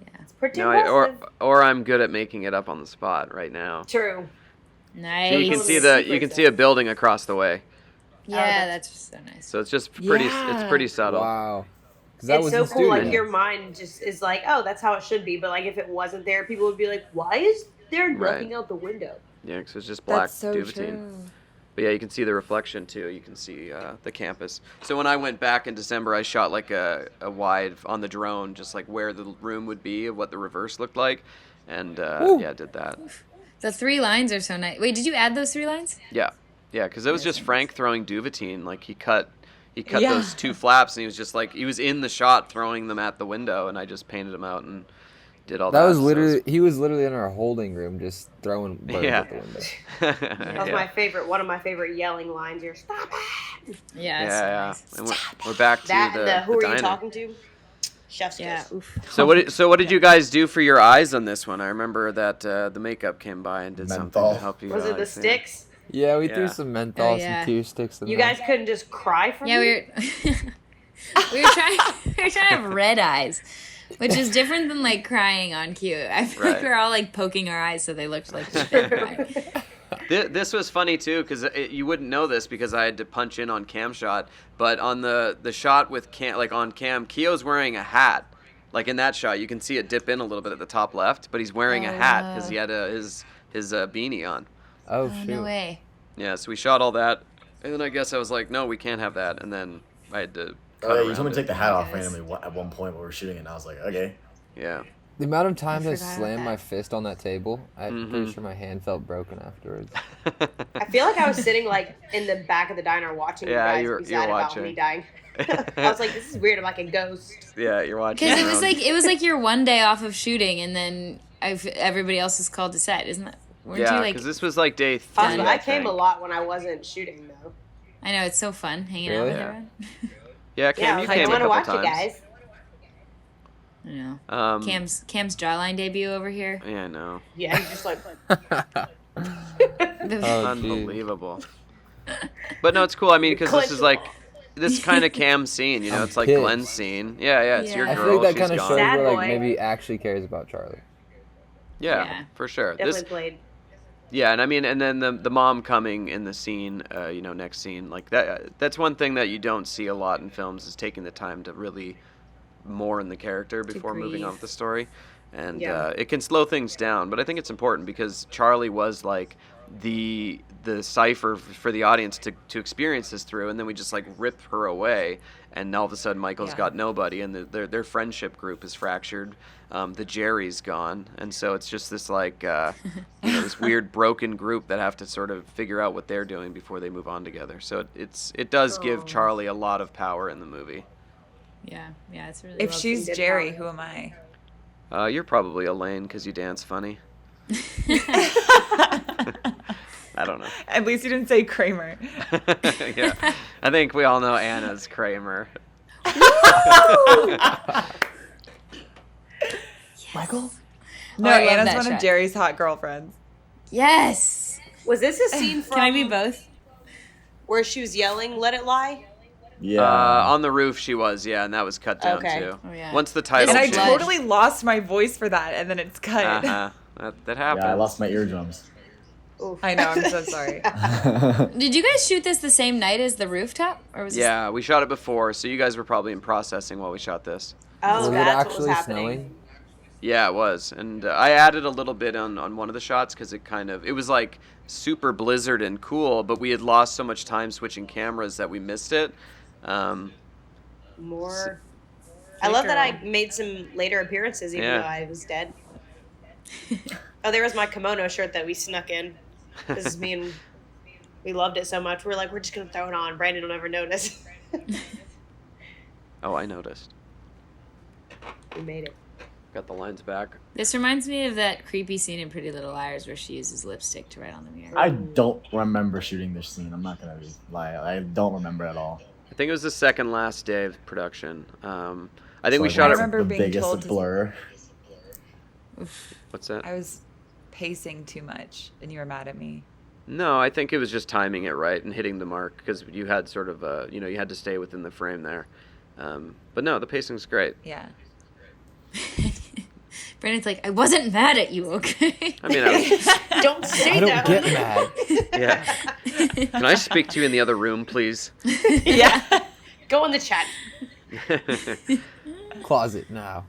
Yeah. It's pretty No, or I'm good at making it up on the spot right now. True. Nice. So you can see a building across the way. Yeah, that's so nice. So it's just pretty. Yeah. It's pretty subtle. Wow. 'Cause that It's was so in cool. Like studio. your mind just is like, oh, that's how it should be. But like if it wasn't there, people would be like, why is there Right. nothing out the window? Yeah, because it's just black That's so Duvetine. true. But yeah, you can see the reflection too. You can see the campus. So when I went back in December, I shot like a wide on the drone, just like where the room would be, of what the reverse looked like, and yeah, did that. The 3 lines are so nice. Wait, did you add those 3 lines? Yeah, because it was just Frank throwing Duvetine. Like he cut Yeah. those 2 flaps, and he was just like he was in the shot throwing them at the window, and I just painted them out and did all that. That was So literally he was literally in our holding room just throwing birds Yeah. at the window. That was my favorite. One of my favorite yelling lines here. Stop it! Yeah. Yeah, it's so yeah. nice. And we're back to That and the who are diner. you talking to? Chef's Yeah. kiss. Oof. So what did you guys do for your eyes on this one? I remember that the makeup came by and did something Menthol. to help you. Was it the guys, yeah. sticks? Yeah, we Yeah. threw some menthol, Oh, yeah. some tear sticks in You there. guys couldn't just cry from Yeah, me? we were trying to have red eyes, which is different than like crying on cue. I feel like Right. we're all like poking our eyes so they looked like we've been crying. This was funny too because you wouldn't know this because I had to punch in on cam shot, but on the shot with cam, like on cam, Kio's wearing a hat. Like in that shot, you can see it dip in a little bit at the top left, but he's wearing a hat because he had his beanie on. Oh, Oh, shoot. no way. Yeah, so we shot all that, and then I guess I was like, no, we can't have that, and then I had to. Cut Oh, yeah, you around told me to it. take the hat off Guys. randomly at one point when we were shooting it, and I was like, okay. Yeah. The amount of times I forgot about slammed that. my fist on that table, I'm Mhm. pretty sure my hand felt broken afterwards. I feel like I was sitting like in the back of the diner watching Yeah, you you were- guys be you were sad about watching. me dying. I was like, this is weird. I'm like a ghost. Yeah, you're watching. Because your own- it was like your one day off of shooting, and then everybody else is called to set, isn't that? Weren't Yeah, you because like? this was like day 3. Possibly. I came think. a lot when I wasn't shooting though. I know it's so fun hanging out Really? with Yeah. everyone. Yeah, Cam, Yeah, I you was like, I came a want to couple watch you times. guys. I know. Um, Cam's jawline debut over here. Yeah, I know. Yeah, he's just like, Oh, geez. Unbelievable. But no, it's cool. I mean, because this is like this kind of Cam scene. You know, I'm it's like pissed. Glenn's scene. Yeah, it's your Yeah. I girl. feel like that She's kind of gone. shows Sad where boy. like maybe he actually cares about Charlie. Yeah, for sure. definitely played. Yeah, and I mean, and then the mom coming in the scene, you know, next scene, like that. That's one thing that you don't see a lot in films is taking the time to really mourn the character before moving grieve. on with the story, and Yeah. it can slow things down. But I think it's important because Charlie was like the cipher for the audience to experience this through, and then we just like rip her away, and all of a sudden Michael's Yeah. got nobody, and their friendship group is fractured. The Jerry's gone, and so it's just this like you know, this weird broken group that have to sort of figure out what they're doing before they move on together. So it does give Oh. Charlie a lot of power in the movie. Yeah, it's really. If well she's did Jerry, power. who am I? You're probably Elaine because you dance funny. I don't know. At least you didn't say Kramer. Yeah, I think we all know Anna's Kramer. Michael? No, I love Anna's that one of shot. Jerry's hot girlfriends. Yes. Was this a scene from Can I be both? where she was yelling, "Let it lie"? Yeah. On the roof she was, yeah, and that was cut down Okay. too. Oh, yeah. Once the title And I Blood. changed. totally lost my voice for that, and then it's cut. That happens. yeah, I lost my eardrums. Oof. I know, I'm so sorry. Did you guys shoot this the same night as the rooftop, or was Yeah, we shot it before, so you guys were probably in processing while we shot this. Oh, Was it that's what was actually happening. snowing? Yeah, it was, and I added a little bit on one of the shots because it was like super blizzard and cool, but we had lost so much time switching cameras that we missed it. More. I love that I made some later appearances even Yeah. though I was dead. Oh, there was my kimono shirt that we snuck in. This is me and we loved it so much. We're like, we're just gonna throw it on. Brandon will never notice. Oh, I noticed. We made it. Got the lines back. This reminds me of that creepy scene in Pretty Little Liars where she uses lipstick to write on the mirror. I don't remember shooting this scene. I'm not gonna lie. I don't remember at all. I think it was the second last day of production. I think we So, shot I it. remember the being biggest told to- blur. What's that? I was pacing too much, and you were mad at me. No, I think it was just timing it right and hitting the mark because you had sort of you had to stay within the frame there. But no, the pacing's great. Yeah. Brandon's like, I wasn't mad at you, okay? I mean, Don't say I don't that. get mad. yeah. Can I speak to you in the other room, please? Yeah. Go in the chat. Closet now.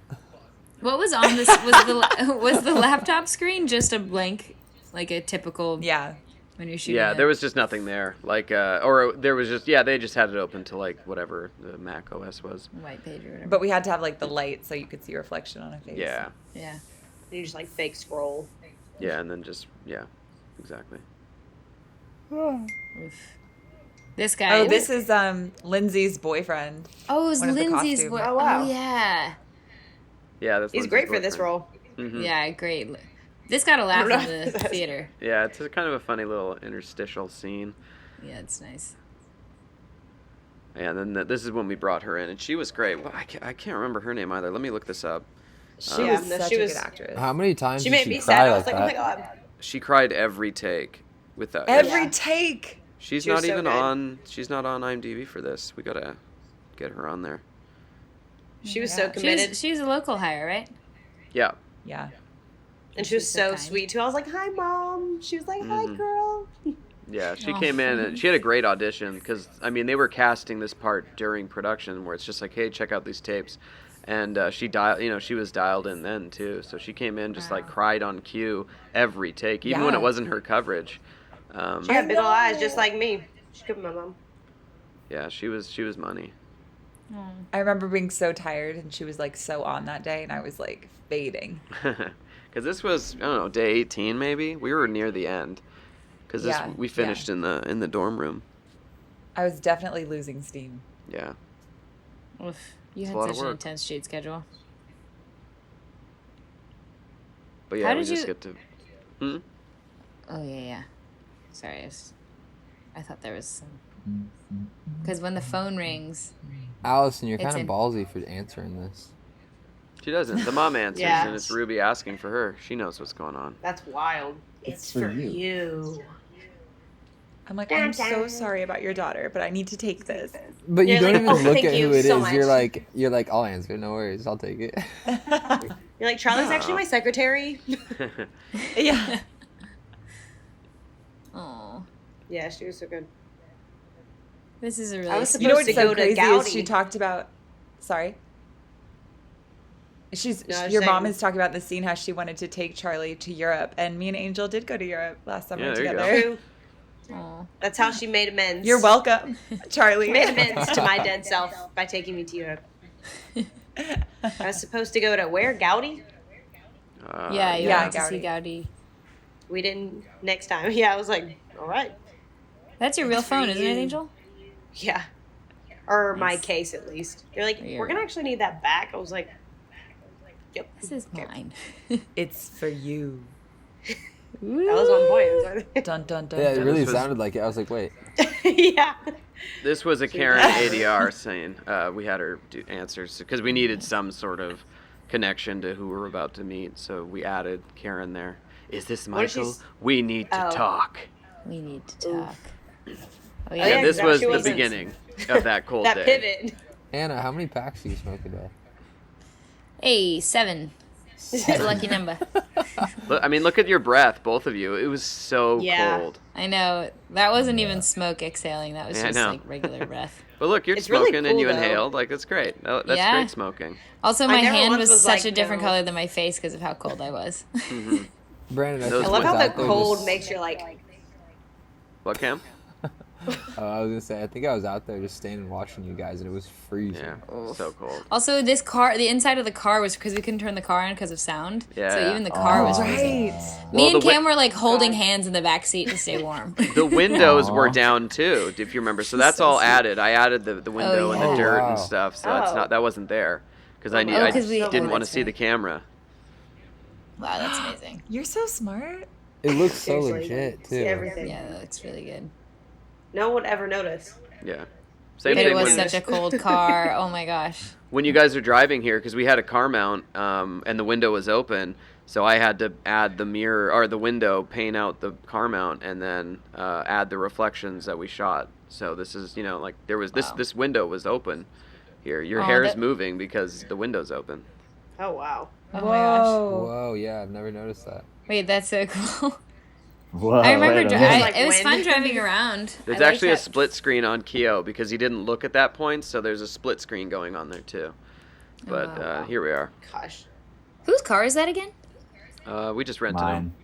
What was on this? Was the laptop screen just a blank, like a typical Yeah. when you're shooting? Yeah, it? there was just nothing there. Like, or there was just, yeah, they just had it open to like whatever the Mac OS was. white page or whatever. But we had to have like the light so you could see reflection on a face. Yeah. yeah. You just like fake scroll. Yeah, and then just, yeah, exactly. Oof. This guy. Oh, this is Lindsay's boyfriend. Oh, it was one of the Lindsay's costumes. voice. Oh, wow. Oh, yeah. Yeah, that's He's great for this role. Mm-hmm. Yeah, great. This got a laugh I don't in know. the theater. Yeah, it's a kind of a funny little interstitial scene. Yeah, it's nice. Yeah, and then this is when we brought her in, and she was great. Well, I can't remember her name either. Let me look this up. She Yeah, was no, such she a was- good actress. How many times She did made she me cry sad. I like was like, oh my that? god. She cried every take with that. Every Yeah. take. She's She was not so even good. on. She's not on IMDb for this. We gotta get her on there. She was Yeah. so She committed. She's a local hire, right? Yeah. Yeah. And she was She's so so kind. sweet too. I was like, "Hi, mom." She was like, "Hi, Mhm. girl." Yeah, she Oh. came in and she had a great audition because I mean they were casting this part during production where it's just like, hey, check out these tapes, and she was dialed in then too, so she came in just like Wow. cried on cue every take, even when Yeah. it wasn't her coverage. She had big ol' eyes know. just like me. She could be my mom. Yeah, she was money. Oh. I remember being so tired and she was like so on that day and I was like fading. Because this was I don't know day 18 maybe. We were near the end because Yeah, we finished in the dorm room. I was definitely losing steam. Yeah. Oof. You It's a had lot of such an work. intense shoot schedule. But yeah, How we did just you- get to. Hmm? Oh, yeah. Sorry, I thought there was some. Because when the phone rings, Allison, you're It's kind of in- ballsy for answering this. She doesn't. The mom answers, Yeah. and it's Ruby asking for her. She knows what's going on. That's wild. It's It's for for you. you. I'm like, Dun, I'm so dun. sorry about your daughter, but I need to take this. But you You're don't like, even "Oh, look thank at you who it is. so much." You're like, I'll answer. No worries, I'll take it. You're like, Charlie's No. actually my secretary. Yeah. oh, Yeah, she was so good. this is a really. I was You know what's to so go to crazy is Gowdy. she talked about. Sorry. No, I was Your mom saying- is talking about in the scene how she wanted to take Charlie to Europe, and me and Angel did go to Europe last summer Yeah, there you go. together. True. Aw. That's how she made amends. You're welcome, Charlie. Made amends to my dead self by taking me to Europe. I was supposed to go to where? Gowdy? Yeah, you Yeah, went to see Gowdy. Gowdy. We didn't next time. Yeah, I was like, all right. That's your real It's for phone, isn't it, you. Angel? Yeah. Or my Nice. case, at least. They're like, Weird. we're going to actually need that back. I was like, yep. This is Okay. mine. It's for you. That was on point. Dun dun dun. Yeah, it dun. really This was- sounded like it. I was like, wait. Yeah. This was a Karen ADR saying we had her do answers because we needed some sort of connection to who we're about to meet, so we added Karen there. Is this What if Michael? she's- We need to Oh. talk. We need to talk. Oh, Oh, Yeah, yeah, this that was she the wasn't- beginning of that cold That day. pivot. Anna, how many packs do you smoke a day? Hey, 7. It's a lucky number. Look, I mean, look at your breath, both of you. It was so Yeah. cold. I know. That wasn't even smoke exhaling. That was Yeah, I just know. like regular breath. But look, you're It's really smoking and cool, you though. inhaled. Like, that's great. That's Yeah. great smoking. Also, I my never hand once was was such like, a different no. color than my face because of how cold I was. Brandon, I, Those think I love was how the out there cold just- makes you like, What, Cam? I was gonna say, I think I was out there just standing watching you guys, and it was freezing. Yeah, so cold. Also, this car, the inside of the car was because we couldn't turn the car on because of sound. So Yeah. even the car was Oh. freezing. Right. Me Well, and the wi- Cam were like holding hands in the back seat to stay warm. The windows were Aw. down too, if you remember. So that's all added. I added the window and yeah. the Oh, dirt wow. and stuff. So Oh. that wasn't there because I Oh, need. oh, I 'cause we- didn't oh, want to that's see the right. camera. Wow, that's amazing. You're so smart. It looks so seriously, legit see too. everything. Yeah, that looks really good. No one would ever notice. Yeah. Same But thing it was when, such a cold car. Oh my gosh. when you guys are driving here because we had a car mount and the window was open. So I had to add the mirror or the window, paint out the car mount, and then add the reflections that we shot. So this is, like there was Wow. this window was open here. Your Oh, hair is that- moving because the window's open. Oh wow. Oh my gosh. Whoa, yeah, I've never noticed that. Wait, that's so cool. Whoa, I remember wait a dri- minute. Like it was when? fun driving around. There's I liked actually a that. split screen on Kio because he didn't look at that point, so there's a split screen going on there too. But wow. here we are. Gosh. Whose car is that again? We just rented Mine. them.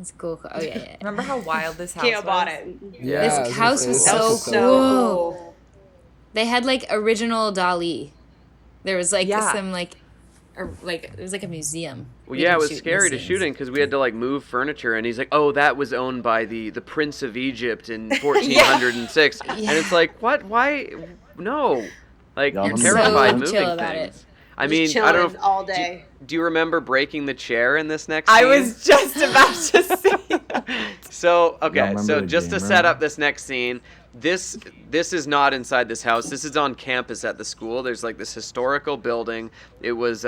It's a cool car. Oh, yeah. Remember how wild this house Kio was? bought it. Yeah, I This gonna house say, was this so house is cool. cool. They had, like, original Dali. There was, like, Yeah. some, like, it was like a museum. Well, We yeah, it didn't was shoot in scary the to scenes. shooting because we had to like move furniture, and he's like, "Oh, that was owned by the Prince of Egypt in 1406," and it's like, "What? Why? No!" Like Y'all you're so terrified moving chill about things. it. I Just mean, I chilling don't know. all day. Do you remember breaking the chair in this next I scene? was just about to say that. So Y'all okay, remember so the just to game set room? up this next scene, this is not inside this house. This is on campus at the school. There's like this historical building. It was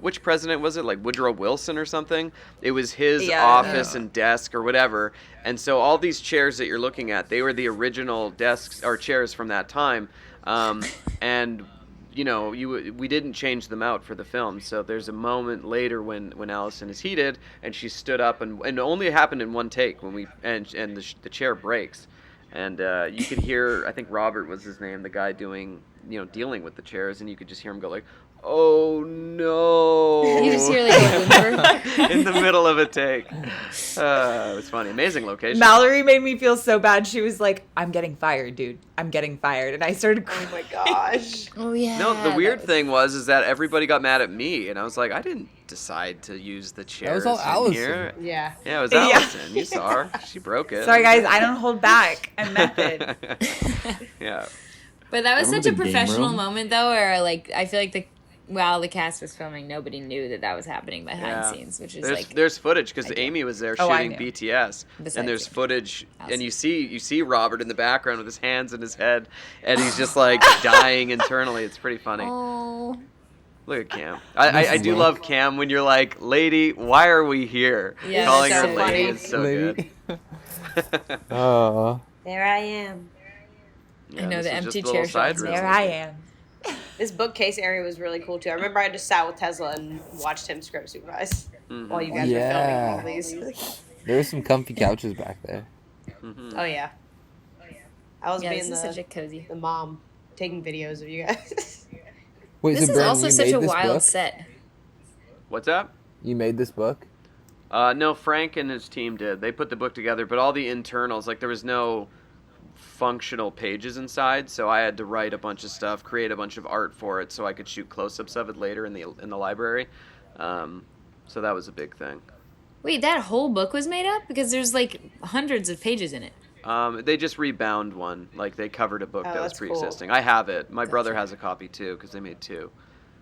which president was it? Like Woodrow Wilson or something. It was his Yeah, office no. and desk or whatever. And so all these chairs that you're looking at, they were the original desks or chairs from that time. And you know, we didn't change them out for the film. So there's a moment later when Alyson is heated and she stood up and it only happened in one take when the chair breaks. And you could hear, I think Robert was his name, the guy dealing with the chairs, and you could just hear him go like, "Oh no!" You just hear, like, a whimper. in the middle of a take. It was funny, amazing location. Mallory made me feel so bad. She was like, "I'm getting fired, dude. I'm getting fired." And I started Oh crying. my gosh. Oh, yeah. No, the weird that was- thing was that everybody got mad at me, and I was like, I didn't decide to use the chairs all in Alyson. here. Yeah. Yeah, it was Yeah. Alyson. You saw her. She broke it. Sorry, guys. I don't hold back. I'm method. Yeah. But that was Remember such a the game professional room? moment, though, where, like, I feel like while the cast was filming, nobody knew that was happening behind Yeah. scenes, which is, There's footage because ideal. Amy was there Oh, I shooting knew. BTS, Besides and there's you. footage, Awesome. and you see Robert in the background with his hands in his head, and he's just like dying internally. It's pretty funny. Oh. Look at Cam. I do love Cam when you're like, "Lady, why are we here?" Yeah, Calling that's her so lady funny. is so Lady. good. Oh. There I am. Yeah, I know this the is empty just a little chair side shots. room. There I am. This bookcase area was really cool too. I remember I just sat with Tesla and watched him script supervise Mhm. while you guys Yeah. were filming all these. There was some comfy couches back there. Mhm. Oh yeah. I was Yeah, being this is such the a cozy. mom taking videos of you guys. Wait, This so is Brandon, also you such made a this wild book? set. What's up? You made this book? No, Frank and his team did. They put the book together, but all the internals, like there was no functional pages inside, so I had to write a bunch of stuff, create a bunch of art for it, so I could shoot close-ups of it later in the library. So that was a big thing. Wait, that whole book was made up? Because there's, like, hundreds of pages in it. They just rebound one, like they covered a book Oh, that was that's cool. pre-existing. I have it. My brother has a copy too, because they made two.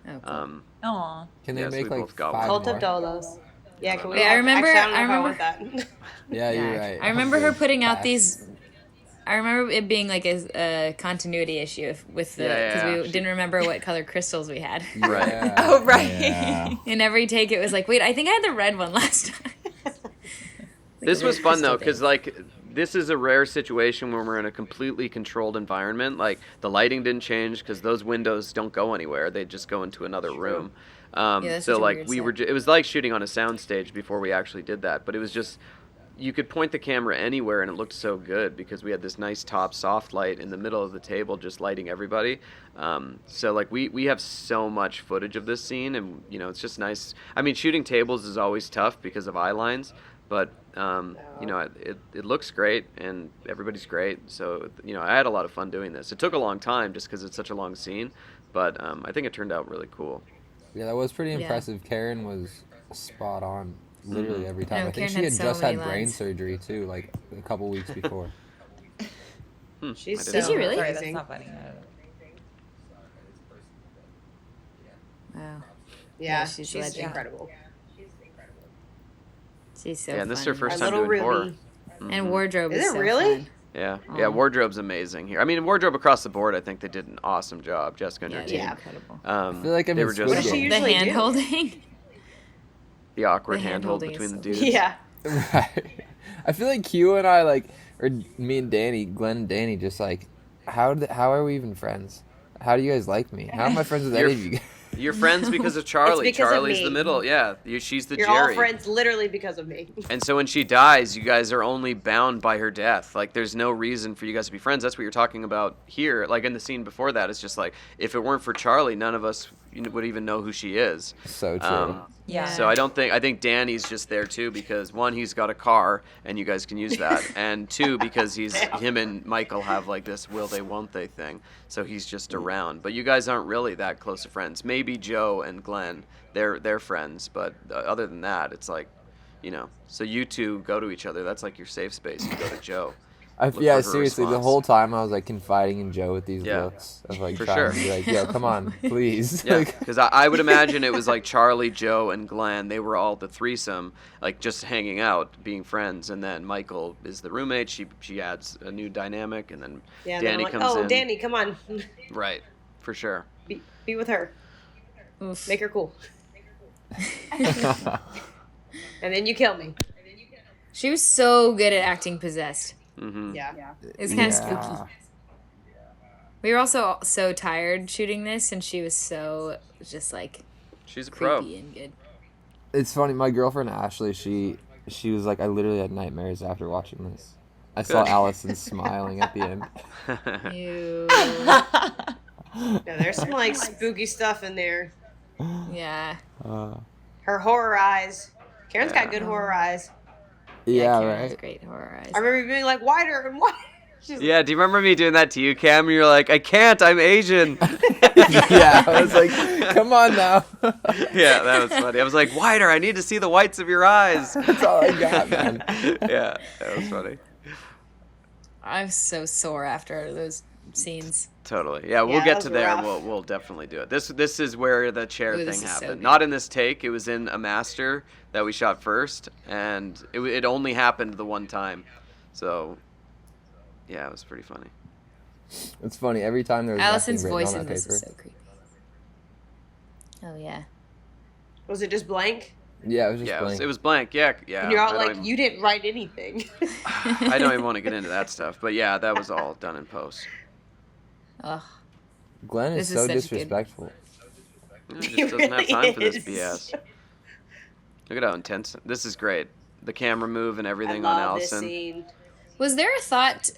Oh, cool. Aw. Can they Yes, we make like both got 5 one. Cult more? of Dolos. Yeah, can we? Wait, I remember- Actually, I I don't know remember- how I want that. Yeah, you're Yeah. right. I remember her Good. putting out Fast. these. I remember it being like a continuity issue with the because Yeah, we didn't remember what color crystals we had. Right. Yeah. Oh, right. Yeah. In every take, it was like, wait, I think I had the red one last time. This Like a was fun though, crystal because thing. like this is a rare situation when we're in a completely controlled environment. Like the lighting didn't change because those windows don't go anywhere; they just go into another room. that's such So a like weird we set. were, it was like shooting on a soundstage before we actually did that. But it was just you could point the camera anywhere and it looked so good because we had this nice top soft light in the middle of the table just lighting everybody. So like we have so much footage of this scene, and you know it's just nice. I mean, shooting tables is always tough because of eye lines, but you know it looks great and everybody's great. So you know I had a lot of fun doing this. It took a long time just because it's such a long scene, but I think it turned out really cool. Yeah, that was pretty Yeah. impressive. Karen was spot on literally every time. know, I think Karen she had had so just had many brain lines. surgery too, like a couple weeks before. She's I so didn't Did you really? Sorry, that's amazing. not funny. Wow, Yeah, she's she's legend. incredible. she's so. Yeah, and this is her funny. first Our time little doing horror. Ruby. And wardrobe Is is it so really? fun. Yeah, Aw. yeah, wardrobe's amazing here. I mean, wardrobe across the board. I think they did an awesome job, Jessica and her Yeah, team. they're Yeah. incredible. I feel like I'm they in were Squid just What does she Game. The usually do? hand holding. the awkward The handhold hand-holding between the is so dudes. Yeah. Right. I feel like Q and I or me and Danny, Glenn and Danny, just like, how are we even friends? How do you guys like me? How am I friends with any of you guys? You're friends because of Charlie. because of Charlie's me. the middle. Yeah, she's the You're Jerry. all friends literally because of me. And so when she dies, you guys are only bound by her death. Like, there's no reason for you guys to be friends. That's what you're talking about here. Like, in the scene before that, it's just like, if it weren't for Charlie, none of us would even know who she is. So true. Yeah. So I think Danny's just there, too, because, one, he's got a car, and you guys can use that. And, two, because him and Michael have, like, this will they, won't they thing. So he's just around. But you guys aren't really that close of friends. Maybe Joe and Glenn, they're friends. But other than that, it's like, so you two go to each other. That's like your safe space. You go to Joe. Look Yeah, for her seriously, the response. whole time I was like confiding in Joe with these Yeah. looks of like For trying sure. to be like, yo, come on, please. Yeah, Like, because I would imagine it was like Charlie, Joe, and Glenn. They were all the threesome, like just hanging out, being friends. And then Michael is the roommate. She adds a new dynamic, and then Yeah, and then I'm Danny like, comes in. Danny, come on. Right, for sure. Be with her. Oof. Make her cool. And then you kill me. She was so good at acting possessed. Mm-hmm. Yeah. It's kind of Yeah. spooky. We were also so tired shooting this, and she was so just like She's a pro. creepy and good. it's funny. My girlfriend Ashley, she was like, I literally had nightmares after watching this. I saw Good. Alyson smiling at the end. Ew. Yeah, there's some like spooky stuff in there. Yeah. Her horror eyes. Karen's got good horror eyes. Yeah, Karen has right. great horror eyes. I remember you being like wider and wider. She's Yeah, do you remember me doing that to you, Cam? You're like, I can't, I'm Asian. Yeah, I was like, come on now. Yeah, that was funny. I was like, wider, I need to see the whites of your eyes. That's all I got, man. Yeah, that was funny. I'm so sore after those scenes. Totally. Yeah, we'll Yeah, get those to were there. rough. We'll definitely do it. This is where the chair Ooh, thing this is so happened. good. Not in this take. It was in a master that we shot first, and it only happened the one time. So, yeah, it was pretty funny. It's funny. Every time there's Allison's nothing voice written in on that this paper. is so creepy. Oh yeah. Was it just blank? Yeah, it was just Yeah, blank. it was blank. Yeah. And you're I all don't like, even- you didn't write anything. I don't even want to get into that stuff. But yeah, that was all done in post. Ugh. Glenn is This is so such good- disrespectful. He just doesn't have time for this really BS. Look at how intense. This is great. The camera move and I everything on love this Alyson. scene. Was there a thought?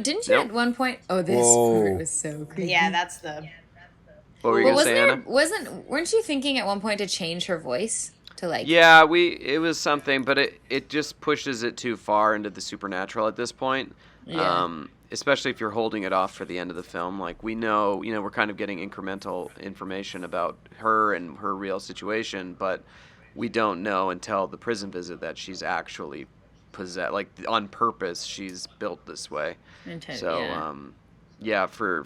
Didn't you Nope. at one point? Oh, this Whoa. part was so creepy. Yeah, that's the. What were you But gonna say, Anna? weren't you thinking at one point to change her voice to like? Yeah, it was something, but it just pushes it too far into the supernatural at this point. Yeah. Especially if you're holding it off for the end of the film. Like, we know, we're kind of getting incremental information about her and her real situation, but we don't know until the prison visit that she's actually possessed. Like, on purpose, she's built this way. So, yeah. for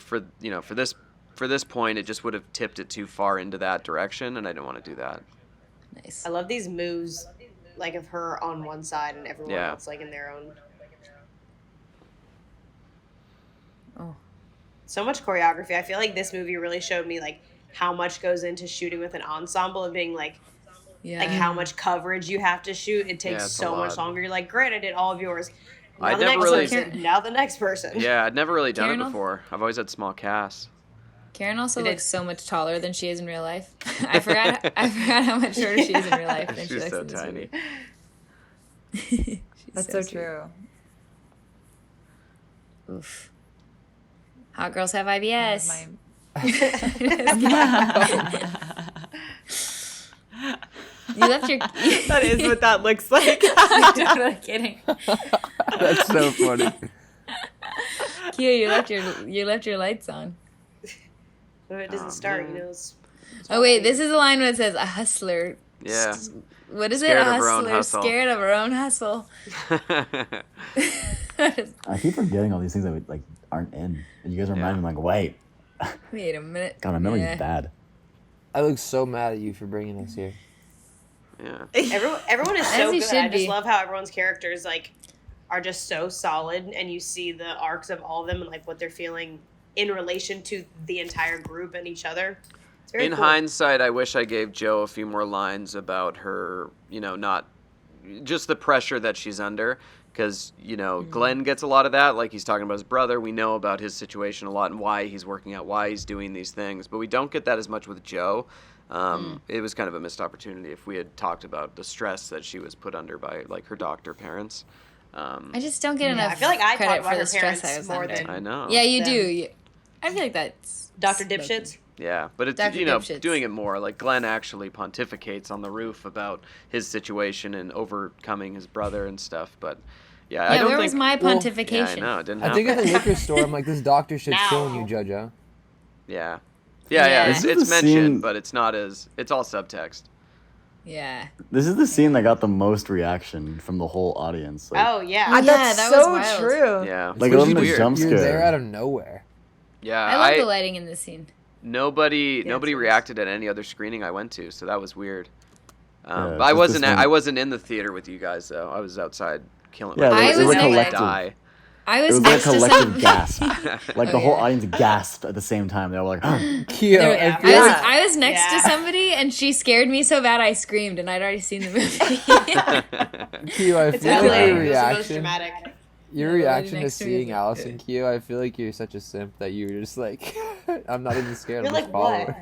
this point, it just would have tipped it too far into that direction, and I didn't want to do that. Nice. I love these moves, like of her on one side and everyone Yeah. else like in their own. Oh. So much choreography. I feel like this movie really showed me like how much goes into shooting with an ensemble and being like Yeah. how much coverage you have to shoot. It takes it's a so much lot. longer. You're like, great, I did all of yours. Now I the never next really- person. Now the next person. Yeah, I'd never really done Karen it al- before. I've always had small casts. Karen also It looks is. so much taller than she is in real life. I forgot how much shorter she is in real life than she She's looks so in this tiny. movie. She's That's so sweet. true. Oof. Hot girls have IBS. You left your. That is what that looks like. Totally kidding. That's so funny. Kio, you left your lights on. But if it doesn't start, it's Oh wait, this is a line where it says a hustler. Yeah. What is Scared it? A of her own hustler hustle. scared of her own hustle. I keep forgetting all these things that like aren't in, and you guys remind me. I'm like, wait, Wait a minute. God, my memory's Yeah. bad. I look so mad at you for bringing us here. Yeah. everyone is As so he good. should I just be. love how everyone's characters like are just so solid, and you see the arcs of all of them and like what they're feeling in relation to the entire group and each other. It's very In cool. hindsight, I wish I gave Jo a few more lines about her, not just the pressure that she's under. Because, Glenn gets a lot of that. Like, he's talking about his brother. We know about his situation a lot and why he's working out, why he's doing these things. But we don't get that as much with Jo. It was kind of a missed opportunity if we had talked about the stress that she was put under by like her doctor parents. I just don't get enough I feel like I credit talk about for her the stress I parents was more under. than I know. Yeah, you them. do. I feel like that's Dr. Dipshits. Yeah, but it's Dr. you know Dipshits. doing it more like Glenn actually pontificates on the roof about his situation and overcoming his brother and stuff. But yeah, I Yeah, don't where think was my Well, pontification? Yeah, I know it didn't I happen. think at the liquor store, I'm like, this doctor shit's Now. killing you, Jojo. Yeah, Yeah. it's, This is it's the mentioned, scene- but it's not as it's all subtext. Yeah. This is the scene that got the most reaction from the whole audience. Like, Oh yeah. Yeah, That's that was so wild. true. Yeah, Like, which it wasn't is a weird. jump You're scare. there out of nowhere. Yeah, I love the lighting in this scene. Nobody it's nobody nice. reacted at any other screening I went to, so that was weird. Yeah, But I just wasn't this one- I wasn't in the theater with you guys though. I was outside killing. Yeah, I it was was a next- collective. Die. I It was was like a next to collective some. gasp. Like the Oh, whole yeah. audience gasped at the same time. They were like, Kio, There- I I feel was, like I was next Yeah. to somebody and she scared me so bad I screamed and I'd already seen the movie. Kio, I It's feel like definitely your it was the most reaction, dramatic. your Yeah, the lady reaction to next to me seeing is like, Alyson, Kio, I feel like you're such a simp that you were just like, I'm not even scared. You're I'm just like, following.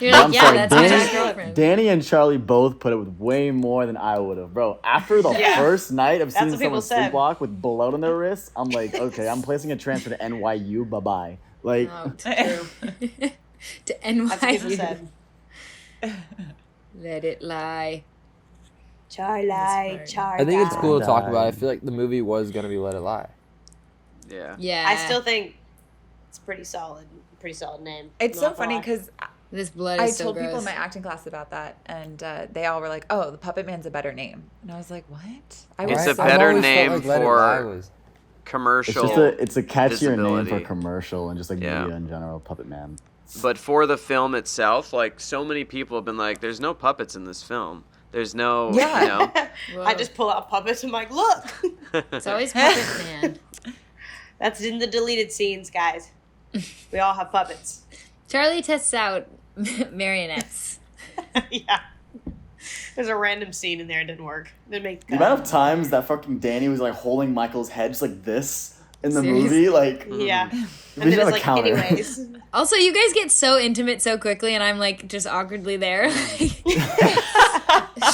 You're "No, like, I'm yeah, sorry, that's my Danny, girlfriend. Danny and Charlie both put it with way more than I would have, bro. After the Yeah. first night of That's seeing what people someone said. sleepwalk with blood on their wrists, I'm like, okay, I'm placing a transfer to NYU. Bye bye. Like, Oh, True. to That's what people NYU. said. Let it lie. Charlie, That's Charlie. I think it's cool to talk Die. about. I feel like the movie was gonna be Let It Lie. Yeah. Yeah. I still think it's pretty solid. Pretty solid name. It's Not so gonna funny lie. because This blood I is so told gross. people in my acting class about that, and they all were like, "Oh, the Puppetman's a better name," and I was like, "What?" I It's was a I've better always felt name like Let It Lie for was. commercial. it's a catchier name for visibility. commercial and just like Yeah. media in general. Puppetman. But for the film itself, like so many people have been like, "There's no puppets in this film. There's no, Yeah. you know." Whoa. I just pull out puppets. I'm like, look. It's always Puppet Man. That's in the deleted scenes, guys. We all have puppets. Charlie tests out marionettes. Yeah. There's a random scene in there. It didn't work. Didn't make the The cut. amount of times that fucking Danny was like holding Michael's head just like this in the Seriously? movie, like Yeah. we And should then have it's a like, counter. anyways. Also, you guys get so intimate so quickly, and I'm like just awkwardly there.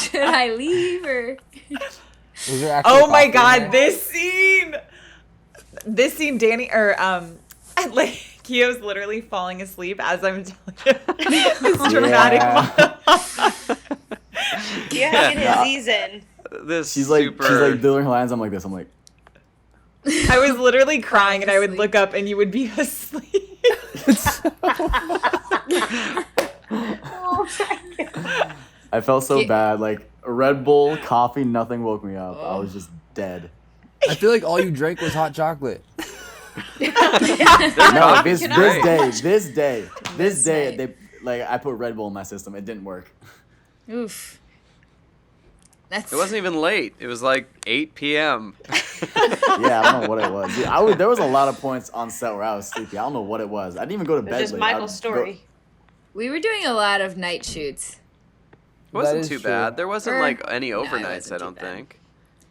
Should I leave or? Was there actually Oh my coffee in god, there? this scene, Danny like Kio's literally falling asleep as I'm telling you this dramatic. You have to get his Z's in. This She's like super. doing her lines. I'm like this. I'm like, I was literally crying, and I would look up, and you would be asleep. Oh my God. I felt so Ki- bad. Like a Red Bull, coffee, nothing woke me up. I was just dead. I feel like all you drank was hot chocolate. No, coffee's this day, This night. they like I put Red Bull in my system. It didn't work. Oof. That's. It wasn't even late. It was like 8 p.m. Yeah, I don't know what it was. Dude, there was a lot of points on set where I was sleepy. I don't know what it was. I didn't even go to It's bed just late. Michael's I'd go- story. We were doing a lot of night shoots. It wasn't is too true. bad. There wasn't Or- like any No, it overnights. wasn't I too don't bad. think.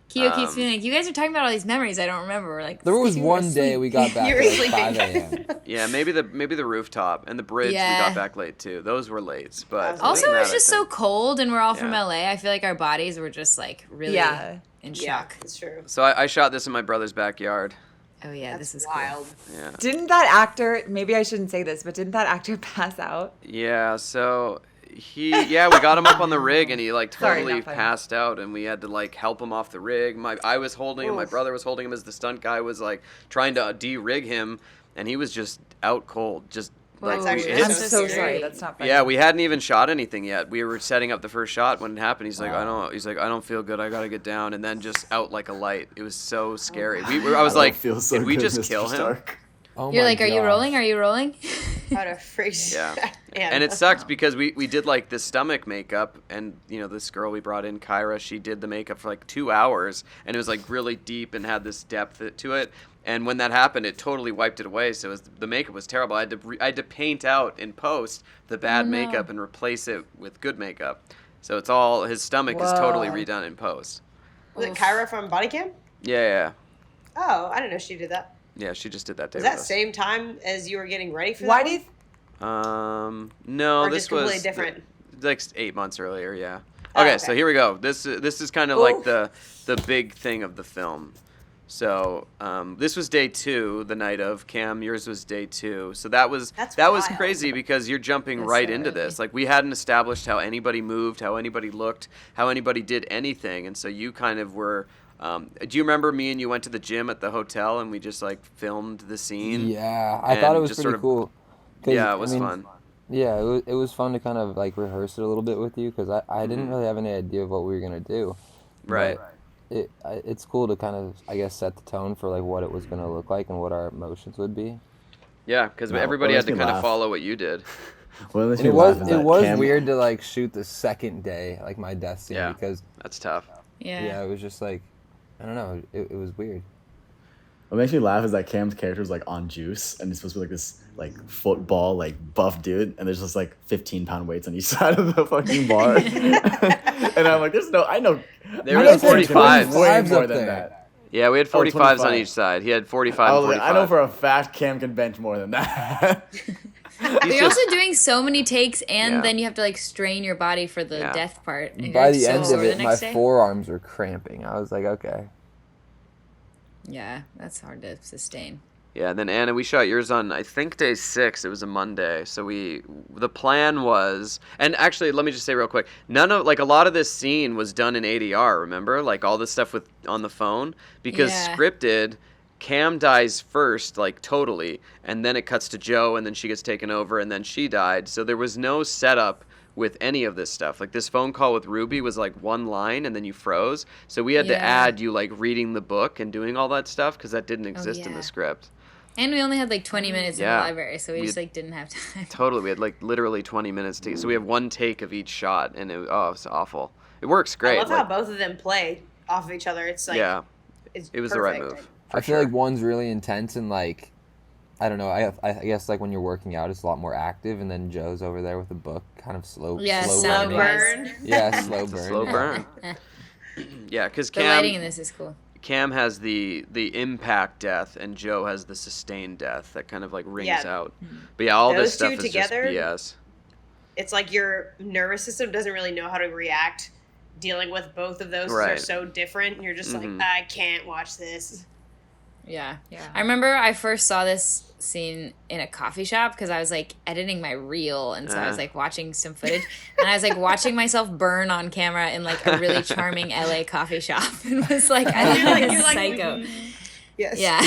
Kio keeps Um, being like, "You guys are talking about all these memories I don't remember." We're like, There was "You were one day asleep." we got back You at were like sleeping. 5 a.m. Yeah, maybe the rooftop and the bridge. Yeah. We got back late too. Those were late, but Also, other it than was that, just I so think- cold, and we're all from Yeah. LA. I feel like our bodies were just like really Yeah. in Yeah, shock. it's true. So I shot this in my brother's backyard. Oh yeah, That's this is wild. Yeah. Didn't that actor? Maybe I shouldn't say this, but didn't that actor pass out? Yeah, so we got him up on the rig and he like Sorry, totally not funny. passed out and we had to like help him off the rig. I was holding him, my Oof. brother was holding him as the stunt guy was like trying to de-rig him and he was just out cold. Just like That's we- actually his- I'm so so scary. sorry. That's not funny. yeah, we hadn't even shot anything yet. We were setting up the first shot when it happened. He's like, I don't feel good. I gotta get down, and then just out like a light. It was so scary. I was I like, feel so did we good, just Mr. kill him? Stark. Oh You're my like, "Are you gosh. rolling? Are you rolling?" How to freeze. Yeah. Yeah. And it sucks because we did like the stomach makeup, and you know this girl we brought in, Kyra, she did the makeup for like 2 hours, and it was like really deep and had this depth to it. And when that happened, it totally wiped it away. So the makeup was terrible. I had to paint out in post the bad no. makeup and replace it with good makeup. So it's all his stomach is totally Whoa. redone in post. Was it Kyra from Body Cam? Yeah. Oh, I didn't know she did that. Yeah, she just did that day Was with that us. same time as you were getting ready for Why that do you? one? No, Or this just completely was different? like 8 months earlier. Yeah. Oh, Okay, okay. so here we go. This is kind of like the big thing of the film. So this was day 2, the night of. Cam, yours was day 2. So that was That's was wild. crazy because you're jumping That's right so into early. this. Like we hadn't established how anybody moved, how anybody looked, how anybody did anything, and so you kind of were. Do you remember me and you went to the gym at the hotel and we just like filmed the scene? Yeah, I thought it And was just pretty sort of- cool. 'Cause, Yeah, I it was mean, fun. Yeah, it was fun to kind of like rehearse it a little bit with you because I didn't really have any idea of what we were gonna do. Right. But it's cool to kind of, I guess, set the tone for like what it was gonna look like and what our emotions would be. Yeah, because No, everybody it had to makes me kind of laugh. follow what you did. What makes And me it was laugh is it that was Cam, weird to like shoot the second day, like my death scene, Yeah. because That's tough. yeah, it was just like, I don't know, it was weird. What makes me laugh is that Cam's character is like on juice and he's supposed to be like this like football like buff dude and there's just like 15-pound weights on each side of the fucking bar. And I'm like, I know. There I was know Cam can 45s. lift way 45s more up than there. that. Yeah, we had 45s on 25. each side. He had 45 I and was like, 45. I know for a fact Cam can bench more than that. But you're also doing so many takes, and Yeah. then you have to like strain your body for the Yeah. death part. And By you're the so end of sore the it, my next day. forearms were cramping. I was like, okay. Yeah, that's hard to sustain. Yeah, and then Anna, we shot yours on I think day 6. It was a Monday. So the plan was, and actually let me just say real quick, a lot of this scene was done in ADR, remember? Like all this stuff with on the phone because Yeah. scripted Cam dies first, like totally, and then it cuts to Joe and then she gets taken over and then she died. So there was no setup with any of this stuff. Like this phone call with Ruby was like one line and then you froze. So we had to Yeah. add you like reading the book and doing all that stuff because that didn't exist in yeah. the script. And we only had like 20 minutes in Yeah. the library, so we We just had- like didn't have time. Totally, we had like literally 20 minutes to. So we have one take of each shot, and it was awful. It works great. I love how like, both of them play off of each other. It's like yeah, it's it was the right perfect. move. I feel like one's really intense and like, I don't know. I guess like when you're working out, it's a lot more active, and then Joe's over there with a book, kind of slow. Yeah, slow Slow sound burning. wise. burn. Yeah, slow It's a burn. slow yeah. burn. Yeah, because The lighting in this is cool. Cam has the impact death, and Joe has the sustained death that kind of like rings Yeah. out. But yeah, all this Those two stuff is together- just BS. It's like your nervous system doesn't really know how to react dealing with both of those. 'Cause They're Right. so different. And you're just Mhm. like, I can't watch this. Yeah. Yeah. I remember I first saw this scene in a coffee shop because I was like editing my reel, and so I was like watching some footage, and I was like watching myself burn on camera in like a really charming LA coffee shop, and was like, I look like a psycho. Yes. Yeah.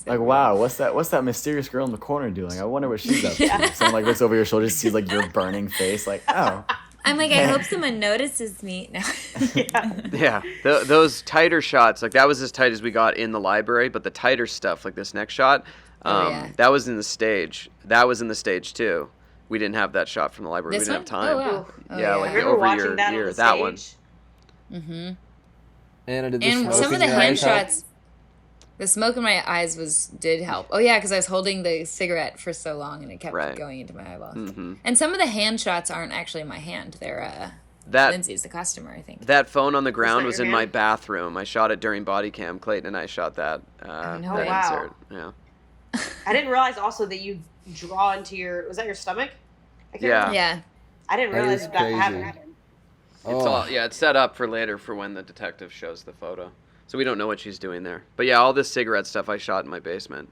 Like, wow, what's that mysterious girl in the corner doing? I wonder what she's up to. Someone like looks over your shoulder, sees like your burning face, like, oh. I'm like, I hope someone notices me. No. Yeah, those tighter shots, like that was as tight as we got in the library, but the tighter stuff, like this next shot, yeah. that was in the stage. That was in the stage too. We didn't have that shot from the library. This we one? didn't have time. Oh, wow. Oh, Yeah, like I remember over watching your that ear. on the That stage. one. Mm-hmm. Anna, did the And smoke some of in the your hand eyes help? shots, the smoke in my eyes did help. Oh yeah, because I was holding the cigarette for so long and it kept Right. going into my eyeballs. Hmm. And some of the hand shots aren't actually my hand; they're That Lindsay's, the customer, I think. that phone on the ground that was your in my hand? bathroom. I shot it during body cam. Clayton and I shot that. no that way. Wow. insert. Yeah. I didn't realize also that you draw into your, was that your stomach? I can't Yeah. remember. Yeah. I didn't That realize is that crazy. happened. It's Oh. all it's set up for later for when the detective shows the photo. So we don't know what she's doing there. But yeah, all this cigarette stuff I shot in my basement.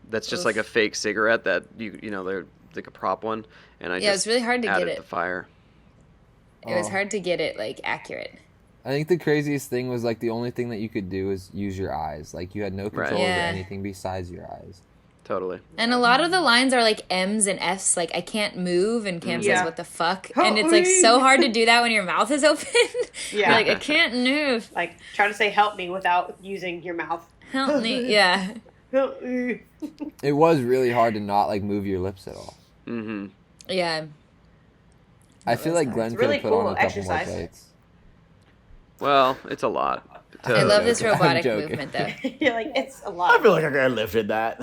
That's just like a fake cigarette that you know they're like a prop one, and I Yeah, just it's really hard to added get the it. fire. It was Oh. hard to get it like accurate. I think the craziest thing was like the only thing that you could do is use your eyes. Like you had no control over Yeah. anything besides your eyes. Totally. And a lot of the lines are like M's and F's, like I can't move, and Cam Yeah. says, "What the fuck?" And it's like so hard to do that when your mouth is open. Yeah. You're like, I can't move. Like, try to say help me without using your mouth. Help me. Yeah. Help me. It was really hard to not like move your lips at all. Mm-hmm. Yeah. I feel like hard. Glenn It's could really have put on cool a couple exercise. more plates. Well, it's a lot. I love this joking. I'm robotic joking. movement though. You're like, it's a I lot. feel like I could have lifted that.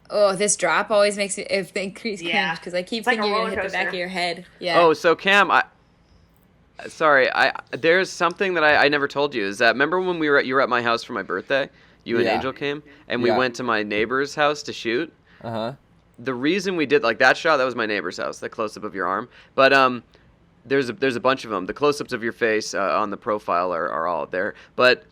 Oh, this drop always makes me increase Yeah. cringe because I keep It's like a thinking you're roller gonna hit the back of coaster. your head. Yeah. Oh, so Cam, there's something that I never told you is that remember when you were at my house for my birthday, You and Yeah. Angel came, and we Yeah. went to my neighbor's house to shoot. Uh-huh. The reason we did like that shot, that was my neighbor's house, the close up of your arm. But there's a bunch of them. The close ups of your face on the profile are all there. But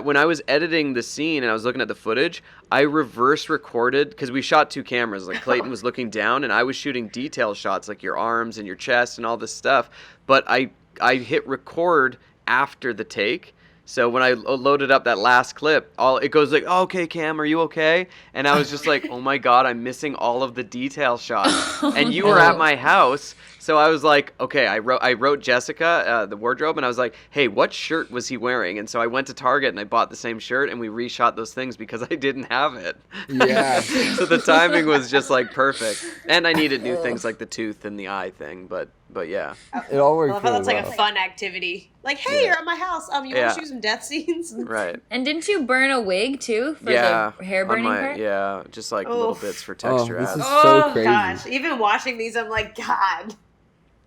when I was editing the scene and I was looking at the footage, I reverse recorded because we shot 2 cameras. Like Clayton was looking down and I was shooting detail shots like your arms and your chest and all this stuff. But I hit record after the take. So when I loaded up that last clip, it goes like, oh, "Okay, Cam, are you okay?" And I was just like, "Oh my God, I'm missing all of the detail shots." And you were at my house, so I was like, "Okay." I wrote Jessica, the wardrobe, and I was like, "Hey, what shirt was he wearing?" And so I went to Target and I bought the same shirt, and we reshot those things because I didn't have it. Yeah. So the timing was just like perfect, and I needed new things like the tooth and the eye thing, but yeah. It all worked I love how that's really like well. a fun activity. Like, hey, you're at my house. You want Yeah. to shoot some death scenes? Right. And didn't you burn a wig too for Yeah. the hair on burning my, part? Yeah, just like Oh. little bits for Oh, texture this adds. is Oh so crazy. gosh! Even watching these, I'm like, God,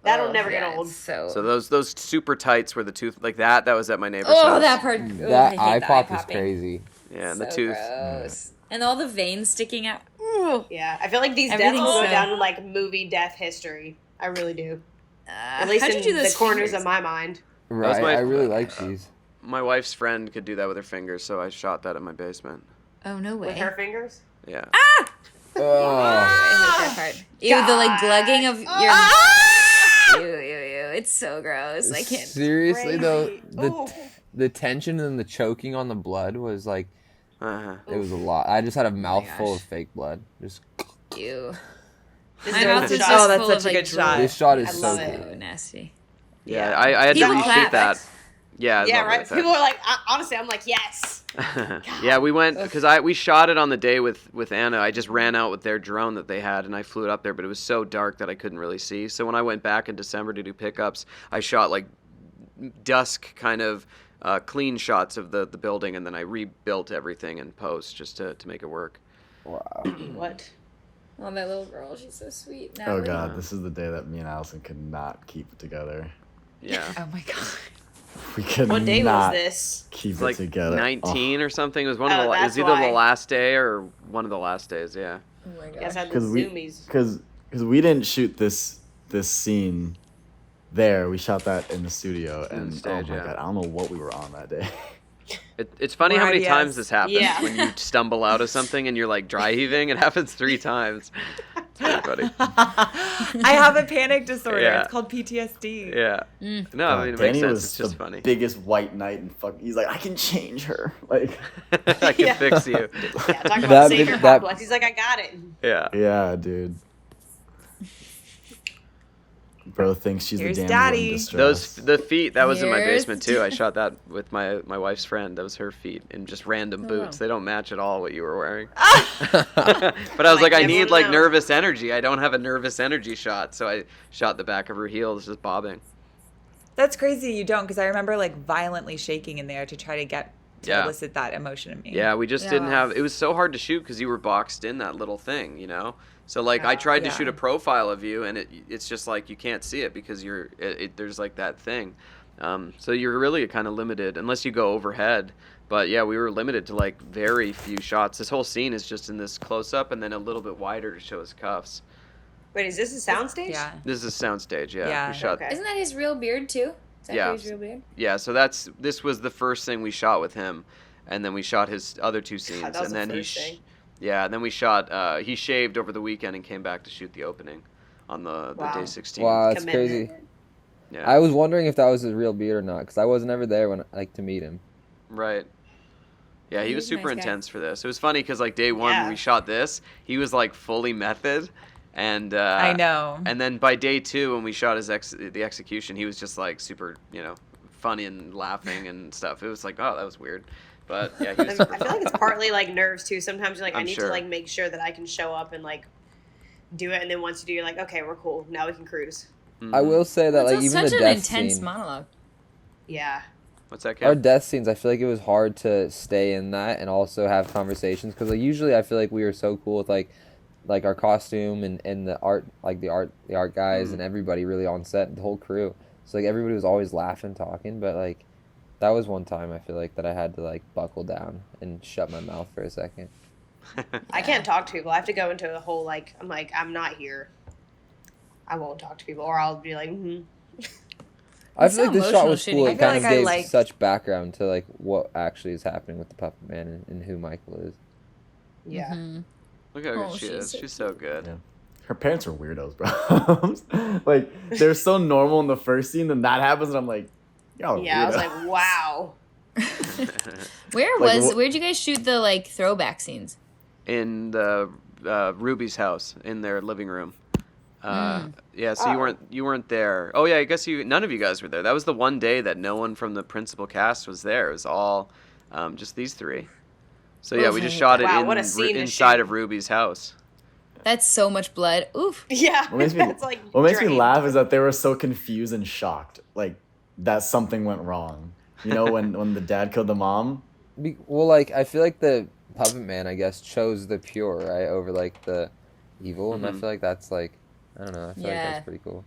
that'll never get old. So, So those super tights were the tooth like that was at my neighbor's oh, house. that part. Ooh, I That hate eye the pop is popping. crazy. Yeah, and the So tooth. gross. And all the veins sticking out. Ooh. Yeah, I feel like these deaths Everything's will go so- down in like movie death history. I really do. At least how'd you in do the those corners fingers? of my mind. Right. my- I really like these. My wife's friend could do that with her fingers, so I shot that in my basement. Oh, no way. With her fingers. Yeah. Oh. I hate that part. Ew, the like glugging of your. Ew, ew, ew. It's so gross. I can't. Seriously though, Crazy. Ooh. the tension and the choking on the blood was like Uh-huh. it was a lot. I just had a mouthful gosh. of fake blood. Just Ew. This My is mouth a is shot. just Oh, that's full such of, a like, good shot. this shot I is so love good. it. So nasty. Yeah, I had to People reshoot clap. that. Yeah, I Yeah, love right. that. People are like, honestly, I'm like, yes. Yeah, we went because we shot it on the day with Anna. I just ran out with their drone that they had, and I flew it up there, but it was so dark that I couldn't really see. So when I went back in December to do pickups, I shot like dusk kind of clean shots of the building, and then I rebuilt everything in post just to make it work. Wow. What? Oh, that little girl. She's so sweet. Oh Natalie. God, this is the day that me and Alyson could not keep it together. Yeah, Oh my God. We could What day was not this? keep it's it like together. 19 or something. It was one of Oh, the. It was that's either why. the last day or one of the last days. Yeah. Oh my You guys gosh. had the Because we zoomies. because we didn't shoot this scene there. We shot that in the studio, In the and stage, oh my yeah. God, I don't know what we were on that day. It's funny More how many ideas. times this happens Yeah. when you stumble out of something and you're like dry heaving. It happens 3 times. It's pretty funny. I have a panic disorder. Yeah. It's called PTSD. Yeah. No, I mean, it makes Danny sense. was It's just the funny. biggest white knight, and he's like, I can change her. Like, I can Yeah. fix you. Yeah, talking about That savior big- that- complex. He's like, I got it. Yeah. yeah, dude. Bro thinks she's Here's the damsel Daddy. in distress. The feet, that was in my Here's- basement too. I shot that with my wife's friend. That was her feet in just random boots. They don't match at all what you were wearing. But I was like, I Like, need everyone like knows. nervous energy. I don't have a nervous energy shot, so I shot the back of her heels just bobbing. That's crazy you don't, because I remember like violently shaking in there to try to get to Yeah. elicit that emotion in me. Yeah, we just didn't Yeah. have. It was so hard to shoot because you were boxed in that little thing, you know. So like I tried to Yeah. shoot a profile of you, and it's just like you can't see it because there's like that thing. So you're really kind of limited unless you go overhead. But yeah, we were limited to like very few shots. This whole scene is just in this close up and then a little bit wider to show his cuffs. Wait, is this a soundstage? Yeah. This is a soundstage, yeah. Yeah. We shot, Okay. Isn't that his real beard too? Is that Yeah. his real beard? yeah. So this was the first thing we shot with him, and then we shot his other 2 scenes, that was and the then first thing. yeah, and then we shot. He shaved over the weekend and came back to shoot the opening on the Wow. day 16. Wow, that's Commitment. crazy. Yeah. I was wondering if that was his real beard or not, because I was never there when to meet him. Right. Yeah, he He was was a super nice guy. intense for this. It was funny because like day 1 when Yeah. we shot this, he was like fully method, and I know. And then by day 2 when we shot the execution, he was just like super, funny and laughing and stuff. It was like, oh, that was weird, but yeah, he was I super feel like it's partly like nerves too. Sometimes you're like, I I'm need sure. to like make sure that I can show up and like do it, and then once you do, you're like, okay, we're cool. Now we can cruise. I will say that It's like even such the an death intense scene, monologue. Yeah. What's that, our Kev? death scenes, I feel like it was hard to stay in that and also have conversations, because like usually I feel like we were so cool with like our costume and the art, like the art guys and everybody really on set, the whole crew. So like everybody was always laughing, talking, but like That was one time I feel like that I had to like buckle down and shut my mouth for a second. I can't talk to people. I have to go into a whole I'm not here. I won't talk to people, or I'll be like, I It's feel so like this shot emotional was shitty. cool. I It feel kind of like I gave like- such background to like what actually is happening with the Puppet Man and who Michael is. yeah. Mhm. Look how Oh, good she she's is. She's so good. Yeah. Her parents are weirdos, bro. Like, they're so normal in the first scene, then that happens, and I'm like, y'all are Yeah, I was weirdos. like, wow. Where'd you guys shoot the like throwback scenes? In the Ruby's house, in their living room. Yeah, so you weren't there. Oh yeah, I guess none of you guys were there. That was the one day that no one from the principal cast was there. It was all just these three. So yeah, we just shot it Wow, what a scene to inside shoot. of Ruby's house. That's so much blood. Oof. Yeah. What makes me, It's like what makes me drained. laugh is that they were so confused and shocked, like that something went wrong. You know, when the dad killed the mom. Well, like I feel like the Puppet Man, I guess, chose the pure right over like the evil, and I Mhm. feel like that's like I don't know. I feel like Yeah. that's pretty cool.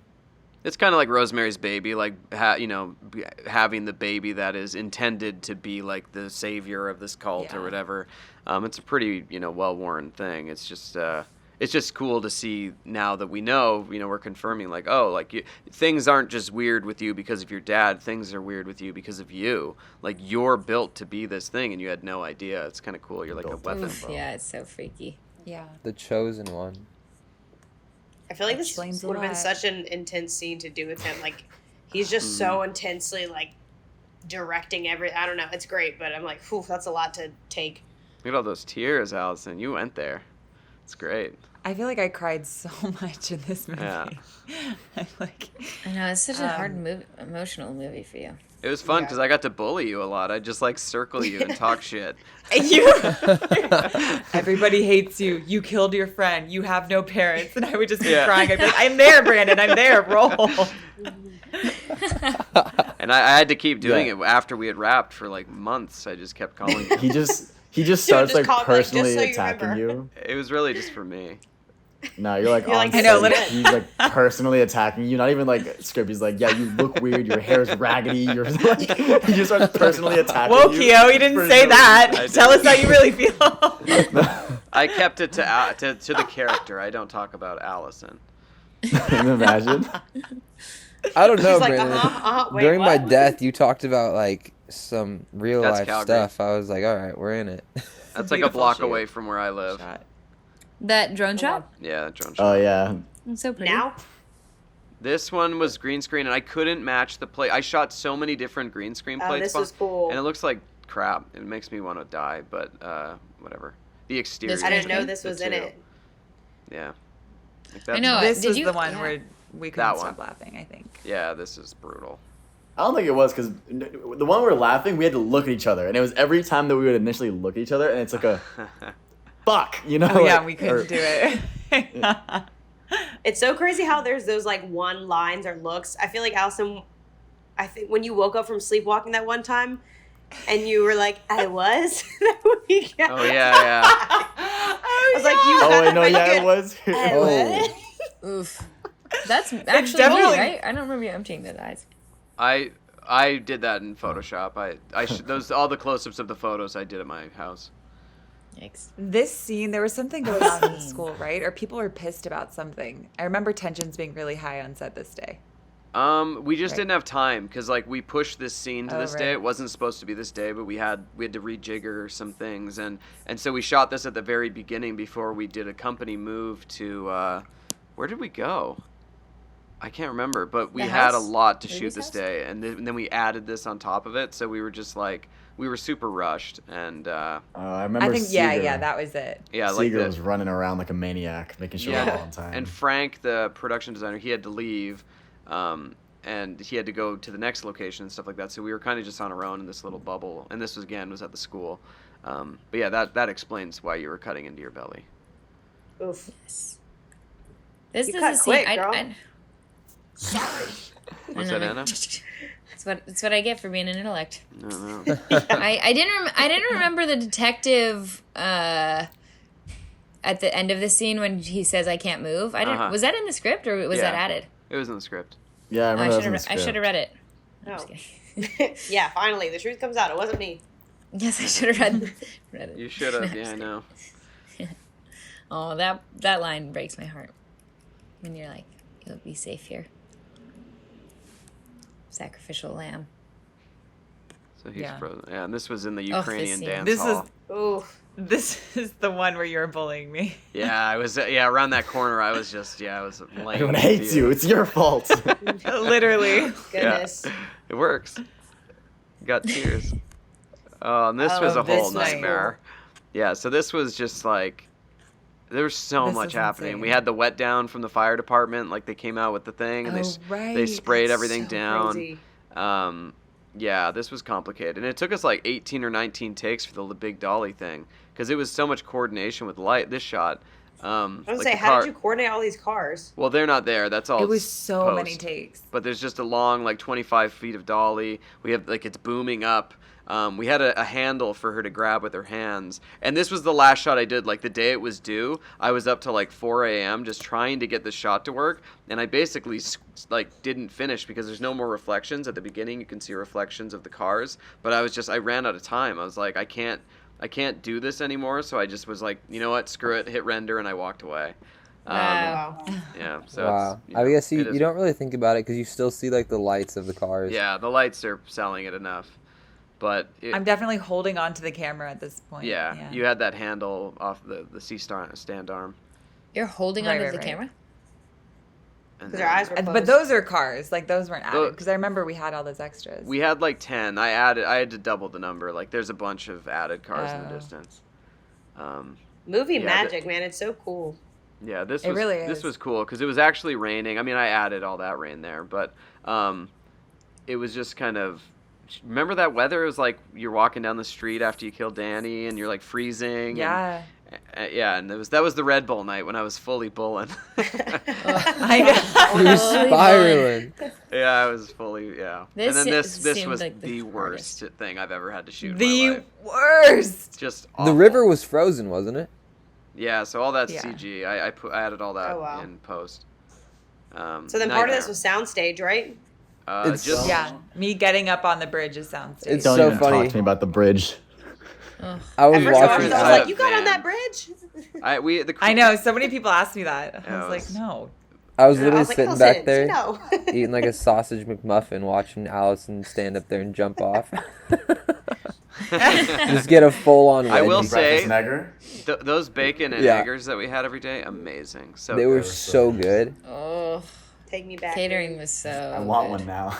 It's kind of like Rosemary's Baby, like having the baby that is intended to be like the savior of this cult or Yeah. whatever. It's a pretty well-worn thing. It's just cool to see now that we know. We're confirming like, oh, like things aren't just weird with you because of your dad. Things are weird with you because of you. Like you're built to be this thing, and you had no idea. It's kind of cool. You're like a Built weapon. Oof, yeah, it's so freaky. Yeah. The chosen one. I feel like this Explains a would have been lot. such an intense scene to do with him. Like, he's just so intensely, like, directing I don't know. It's great, but I'm like, whew, that's a lot to take. Look at all those tears, Alyson. You went there. It's great. I feel like I cried so much in this movie. Yeah. I'm like, I know it's such a hard emotional movie for you. It was fun Yeah. because I got to bully you a lot. I just like circle you and talk shit. everybody hates you. You killed your friend. You have no parents. And I would just be Yeah. crying. I'd be like, I'm there, Brandon. I'm there. Roll. And I had to keep doing Yeah. it after we had rapped for like months. I just kept calling you. He just starts just like call, like, just personally so you attacking remember. you. It was really just for me. No, you're like You're like, on I know, set, literally. he's like personally attacking you. Not even like script. He's like, yeah, you look weird. Your hair's raggedy. You're like, he just starts personally attacking Whoa, you. Kio, you didn't for say no that. I Tell us didn't. how you really feel. I kept it to the character. I don't talk about Alyson. reason. Can you imagine? I don't know, He's like, Brandon. wait, During my what? death, you talked about like some real That's life Calgary. stuff. I was like, all right, we're in it. That's like a Beautiful block shoot. away from where I live. Shot. That drone shot? Yeah, drone Oh shot. yeah. It's so pretty. Now? This one was green screen, and I couldn't match the plate. I shot so many different green screen Oh, plates, this was cool. and it looks like crap. It makes me want to die, but whatever. The exterior. This I didn't green know screen? this was The in two. it. Yeah. Like I know. This Did was you- the one yeah. where we That couldn't one. stop laughing, I think. Yeah, this is brutal. I don't think it was because the one we were laughing, we had to look at each other, and it was every time that we would initially look at each other, and it's like a fuck, you know? Oh, yeah, like- we couldn't do it. It's so crazy how there's those like one lines or looks. I feel like Alyson, I think when you woke up from sleepwalking that one time, and you were like, I was that weekend. Oh yeah, I was like, you. Oh had wait, to no, make yeah, it. it was. I Oh. was. Oof. That's actually definitely- me, right? I don't remember you emptying the eyes. I did that in Photoshop. Those all the close-ups of the photos I did at my house. Yikes. This scene, there was something going on in the school, right? Or people were pissed about something. I remember tensions being really high on set this day. We just Right. didn't have time because like we pushed this scene to Oh, this day. right. It wasn't supposed to be this day, but we had to rejigger some things, and so we shot this at the very beginning before we did a company move to where did we go? I can't remember, but we The had a house? lot to Ruby's shoot this house? day, and then we added this on top of it. So we were just like we were super rushed, and I remember. I think, yeah, Seeger. that was it. yeah, like Seeger the, was running around like a maniac, making sure we're all on time. And Frank, the production designer, he had to leave, and he had to go to the next location and stuff like that. So we were kind of just on our own in this little bubble. And this was at the school. But yeah, that explains why you were cutting into your belly. Oof. This You is cut a scene. quick, girl. Was that Anna? That's what I get for being an intellect. No, no. I didn't remember the detective at the end of the scene when he says I can't move. I didn't. Uh-huh. Was that in the script or was that Yeah. added? It was in the script. Yeah, I I remember that was in should the have. I script. should have read it. I'm Oh. just kidding. Yeah, finally, the truth comes out. It wasn't me. Yes, I should have read it. You should have. Yeah, I know. Oh, that line breaks my heart. When you're like, you'll be safe here. Sacrificial lamb. So he's Yeah. frozen. Yeah, and this was in the Oh, this Ukrainian scene. dance This hall. Ooh. This is the one where you're bullying me. Yeah, I was. Yeah, around that corner, I was just. Yeah, I was laying. Everyone hates you. It's your fault. Literally. Goodness. Yeah, it works. Got tears. Oh, and this was a this whole night. nightmare. Yeah, so this was just like. There was so This much is happening. insane. We had the wet down from the fire department. Like they came out with the thing and Right. they sprayed That's everything so down. crazy. Yeah, this was complicated, and it took us like 18 or 19 takes for the big dolly thing because it was so much coordination with light. This shot. I was gonna like say, the how car- did you coordinate all these cars? Well, they're not there. That's all. It was it's so post. many takes. But there's just a long, like 25 feet of dolly. We have like it's booming up. We had a handle for her to grab with her hands. And this was the last shot I did. Like the day it was due, I was up till like 4 a.m. just trying to get the shot to work. And I basically like didn't finish because there's no more reflections. At the beginning, you can see reflections of the cars. But I ran out of time. I was like, I can't do this anymore. So I just was like, you know what, screw it, hit render, and I walked away. Wow. Yeah. So Wow. It's, I guess it you is- don't really think about it because you still see like the lights of the cars. Yeah, the lights are selling it enough. But I'm definitely holding on to the camera at this point. yeah, you had that handle off the stand arm. You're holding Right, onto right, the right. camera? And Because their eyes were closed. But those are cars. Like those weren't Tho- added because I remember we had all those extras. we had like 10. I had to double the number. Like there's a bunch of added cars in the Oh. distance. Movie Yeah, magic, man. It's so cool. Yeah, this It was really this is. was cool because it was actually raining. I mean, I added all that rain there, but it was just kind of. Remember that weather? It was like you're walking down the street after you kill Danny, and you're like freezing. Yeah. Yeah, and that was the Red Bull night when I was fully bulling. I know. You're Holy spiraling. Yeah, I was fully This and then this seemed was like the the worst thing I've ever had to shoot in my The life. worst. Just The awful. river was frozen, wasn't it? Yeah, so all that's Yeah. CG. I added all that Oh, wow. in post. So then part of this was soundstage, right? It's- just Yeah. Me getting up on the bridge is soundstage. It's Don't so even funny. talk to me about the bridge. I was At first, I watching. was I- like, "You got on Van. that bridge?" I know. So many people ask me that. I Yeah, was it like, was- no. I was I literally was like, sitting "Allison, back you there know." eating like a sausage McMuffin, watching Alyson stand up there and jump off. Just get a full-on. I will wedgie. say- Breakfast Negger. those bacon and Yeah. eggers that we had every day, amazing. So They were good. so good. Oh, Take me back. catering dude. was so I want good. one now.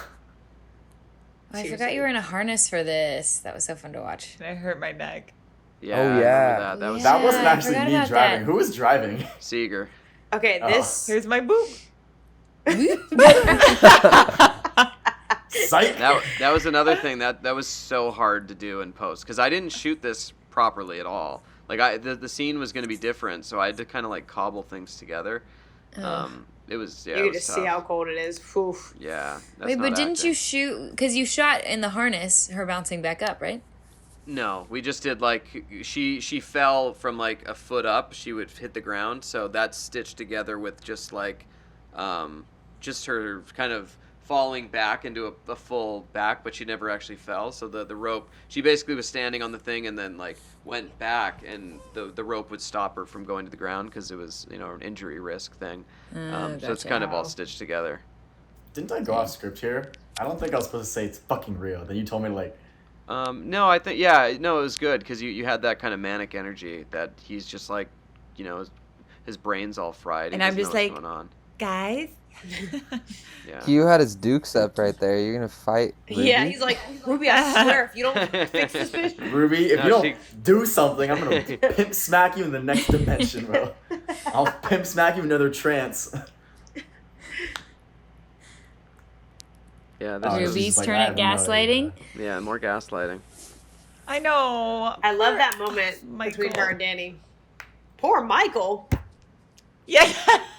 Oh, I forgot Seriously. you were in a harness for this. That was so fun to watch. And I hurt my neck. Yeah, Oh, I remember yeah. that. That was That wasn't I actually forgot me about driving. that. Who was driving? Seeger. Okay, Oh. this. Here's my boob. Psych. That was another thing that was so hard to do in post because I didn't shoot this properly at all. Like the scene was going to be different, so I had to kind of like cobble things together. It was You it can was just tough. see how cold it is. Whew. Yeah. That's Wait, but not didn't acting. you shoot? Because you shot in the harness, her bouncing back up, right? No, we just did like she fell from like a foot up. She would hit the ground, so that's stitched together with just like, just her kind of falling back into a full back, but she never actually fell. So the rope, she basically was standing on the thing and then like went back, and the rope would stop her from going to the ground because it was an injury risk thing. So it's gotcha. kind of all Wow. stitched together. Didn't I go off script here? I don't think I was supposed to say it's fucking real. Then you told me like, No, I think it was good because you had that kind of manic energy that he's just like, his brain's all fried. And he I'm doesn't just know like- what's going on. Guys. Yeah. Kio had his dukes up right there. You're gonna fight. Yeah, Ruby? he's like, Ruby, I swear, if you don't fix this bitch. Ruby, if No, you don't she- do something, I'm gonna pimp smack you in the next dimension, bro. I'll pimp smack you in another trance. Yeah, Oh, this this is, is Ruby's like, turn I at have no gaslighting. idea. yeah, more gaslighting. I know. I love that moment Michael. between her and Danny. Poor Michael. Yeah.